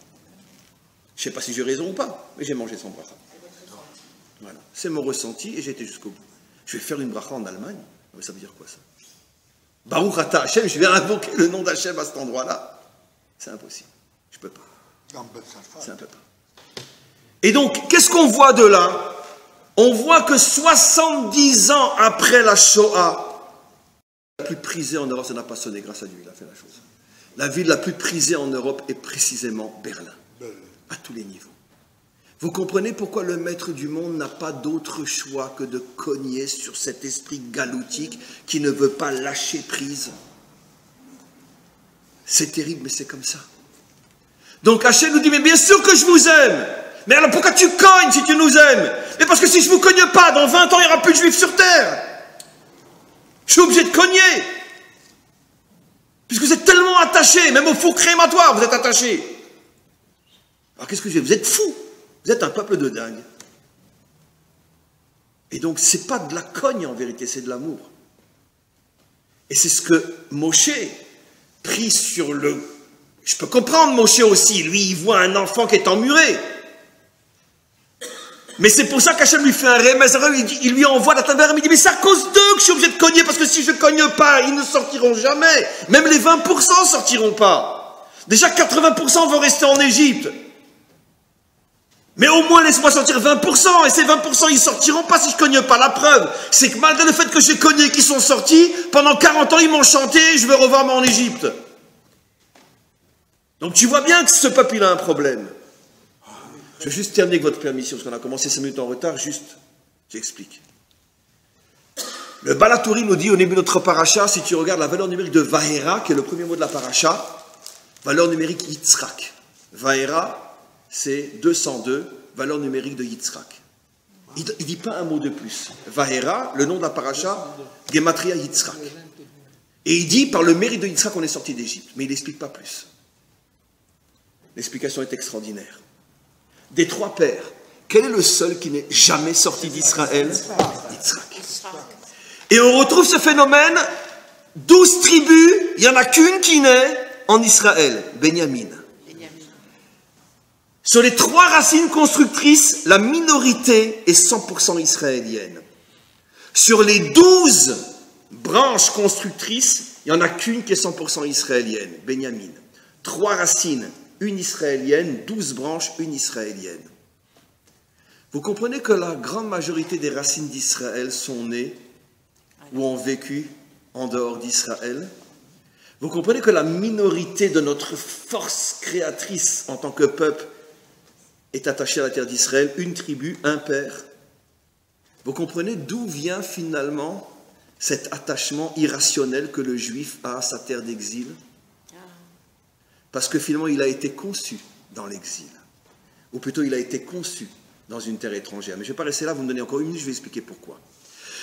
Je ne sais pas si j'ai raison ou pas, mais j'ai mangé sans bracha. Voilà. C'est mon ressenti et j'ai été jusqu'au bout. Je vais faire une bracha en Allemagne. Mais ça veut dire quoi ça? Baruch Ata Hashem, je vais invoquer le nom d'Hachem à cet endroit-là. C'est impossible. Je ne peux pas. C'est un peu pas. Et donc, qu'est-ce qu'on voit de là? On voit que 70 ans après la Shoah, la plus prisée en Europe, ça n'a pas sonné, grâce à Dieu, il a fait la chose. La ville la plus prisée en Europe est précisément Berlin, à tous les niveaux. Vous comprenez pourquoi le maître du monde n'a pas d'autre choix que de cogner sur cet esprit galoutique qui ne veut pas lâcher prise? C'est terrible, mais c'est comme ça. Donc Hachem nous dit, mais bien sûr que je vous aime. Mais alors pourquoi tu cognes si tu nous aimes? Mais parce que si je ne vous cogne pas, dans 20 ans, il n'y aura plus de juifs sur terre. Je suis obligé de cogner. Puisque vous êtes tellement attachés, même au four crématoire, vous êtes attachés. Alors qu'est-ce que je dis? Vous êtes fous. Vous êtes un peuple de dingue. Et donc, ce n'est pas de la cogne en vérité, c'est de l'amour. Et c'est ce que Moshe pris sur le... Je peux comprendre Moshe aussi, lui, il voit un enfant qui est emmuré. Mais c'est pour ça qu'Hachem lui fait un remez, il lui envoie la taverne, il dit, mais c'est à cause d'eux que je suis obligé de cogner, parce que si je ne cogne pas, ils ne sortiront jamais. Même les 20% ne sortiront pas. Déjà 80% vont rester en Égypte. Mais au moins laisse-moi sortir 20%, et ces 20% ils ne sortiront pas si je ne cogne pas. La preuve, c'est que malgré le fait que j'ai cogné qu'ils sont sortis, pendant 40 ans ils m'ont chanté, je vais revoir moi en Égypte. Donc tu vois bien que ce peuple il a un problème. Je vais juste terminer avec votre permission, parce qu'on a commencé 5 minutes en retard, juste, j'explique. Le Baal HaTurim nous dit au début de notre paracha, si tu regardes la valeur numérique de Vahera, qui est le premier mot de la paracha, valeur numérique Yitzhak. Vahera, c'est 202, valeur numérique de Yitzhak. Il ne dit pas un mot de plus. Vahera, le nom de la paracha, Gematria Yitzhak. Et il dit, par le mérite de Yitzhak, on est sorti d'Égypte. Mais il n'explique pas plus. L'explication est extraordinaire. Des 3 pères, quel est le seul qui n'est jamais sorti d'Israël? Yitzhak. Et on retrouve ce phénomène, 12 tribus, il n'y en a qu'une qui naît en Israël, Benyamin. Sur les 3 racines constructrices, la minorité est 100% israélienne. Sur les 12 branches constructrices, il n'y en a qu'une qui est 100% israélienne, Benyamin. 3 racines, une israélienne, 12 branches, une israélienne. Vous comprenez que la grande majorité des racines d'Israël sont nées ou ont vécu en dehors d'Israël? Vous comprenez que la minorité de notre force créatrice en tant que peuple est attachée à la terre d'Israël, une tribu, un père? Vous comprenez d'où vient finalement cet attachement irrationnel que le juif a à sa terre d'exil? Parce que finalement, il a été conçu dans l'exil. Ou plutôt, il a été conçu dans une terre étrangère. Mais je ne vais pas rester là, vous me donnez encore 1 minute, je vais expliquer pourquoi.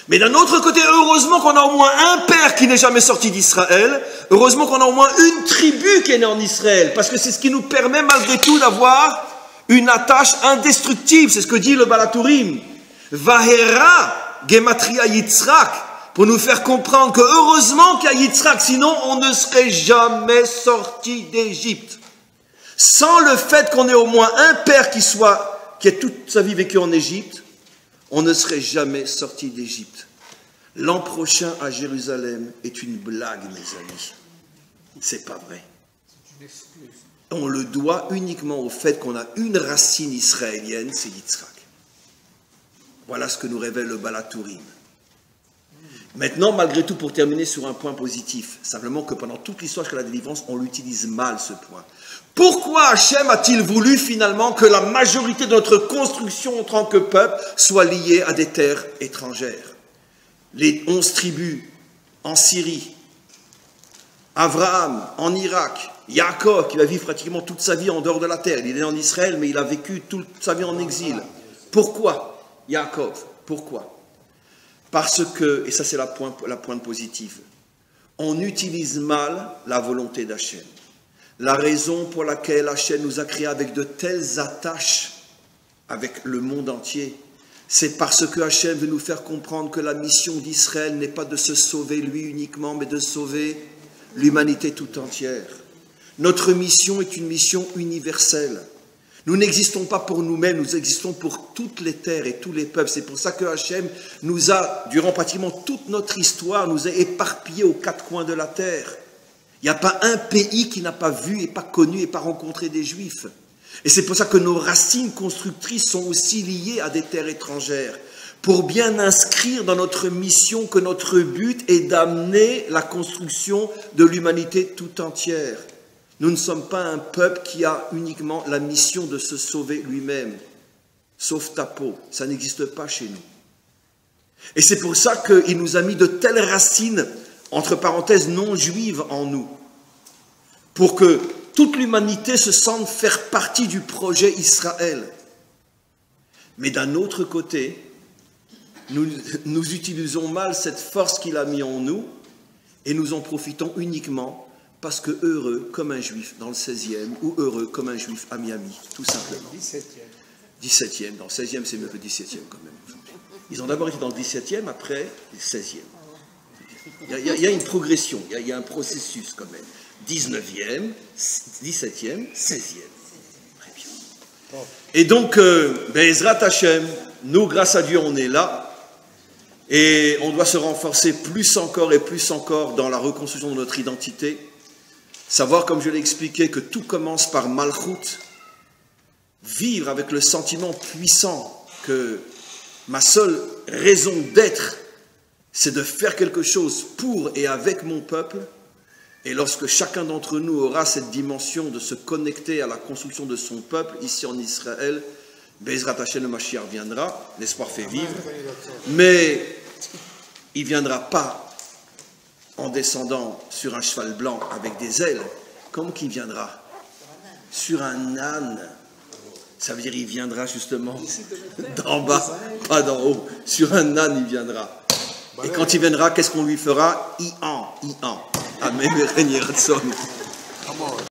Mais d'un autre côté, heureusement qu'on a au moins un père qui n'est jamais sorti d'Israël. Heureusement qu'on a au moins une tribu qui est née en Israël. Parce que c'est ce qui nous permet malgré tout d'avoir une attache indestructible. C'est ce que dit le Baal HaTurim. Vahera Gematria Yitzhak. Pour nous faire comprendre que heureusement qu'il y a Yitzhak, sinon on ne serait jamais sorti d'Égypte. Sans le fait qu'on ait au moins un père qui ait toute sa vie vécu en Égypte, on ne serait jamais sorti d'Égypte. L'an prochain à Jérusalem est une blague, mes amis. C'est pas vrai. On le doit uniquement au fait qu'on a une racine israélienne, c'est Yitzhak. Voilà ce que nous révèle le Baal HaTurim. Maintenant, malgré tout, pour terminer sur un point positif, simplement que pendant toute l'histoire jusqu'à la délivrance, on l'utilise mal, ce point. Pourquoi Hachem a-t-il voulu finalement que la majorité de notre construction en tant que peuple soit liée à des terres étrangères? Les 11 tribus en Syrie, Abraham en Irak, Yaakov qui va vivre pratiquement toute sa vie en dehors de la terre. Il est né en Israël, mais il a vécu toute sa vie en exil. Pourquoi Yaakov? Pourquoi? Parce que, et ça c'est la pointe positive, on utilise mal la volonté d'Hachem. La raison pour laquelle Hachem nous a créés avec de telles attaches avec le monde entier, c'est parce que Hachem veut nous faire comprendre que la mission d'Israël n'est pas de se sauver lui uniquement, mais de sauver l'humanité tout entière. Notre mission est une mission universelle. Nous n'existons pas pour nous-mêmes, nous existons pour toutes les terres et tous les peuples. C'est pour ça que Hachem nous a, durant pratiquement toute notre histoire, nous a éparpillés aux quatre coins de la terre. Il n'y a pas un pays qui n'a pas vu et pas connu et pas rencontré des Juifs. Et c'est pour ça que nos racines constructrices sont aussi liées à des terres étrangères, pour bien inscrire dans notre mission que notre but est d'amener la construction de l'humanité tout entière. Nous ne sommes pas un peuple qui a uniquement la mission de se sauver lui-même. Sauve ta peau, ça n'existe pas chez nous. Et c'est pour ça qu'il nous a mis de telles racines, entre parenthèses, non juives en nous, pour que toute l'humanité se sente faire partie du projet Israël. Mais d'un autre côté, nous utilisons mal cette force qu'il a mis en nous et nous en profitons uniquement parce que heureux comme un juif dans le 16e ou heureux comme un juif à Miami, tout simplement. 17e, dans le 16e c'est mieux que le 17e quand même. Ils ont d'abord été dans le 17e, après le 16e. Il y a une progression, il y a un processus quand même. 19e, 17e, 16e. Très bien. Et donc, Be'ezrat Hashem, nous, grâce à Dieu, on est là. Et on doit se renforcer plus encore et plus encore dans la reconstruction de notre identité. Savoir, comme je l'ai expliqué, que tout commence par Malchut. Vivre avec le sentiment puissant que ma seule raison d'être, c'est de faire quelque chose pour et avec mon peuple. Et lorsque chacun d'entre nous aura cette dimension de se connecter à la construction de son peuple, ici en Israël, Be'ezrat Hashem, le Mashiach viendra, l'espoir fait vivre, mais il ne viendra pas en descendant sur un cheval blanc avec des ailes. Comment qu'il viendra? Sur un âne. Ça veut dire qu'il viendra justement d'en bas, pas d'en haut. Sur un âne, il viendra. Et quand il viendra, qu'est-ce qu'on lui fera? Amen,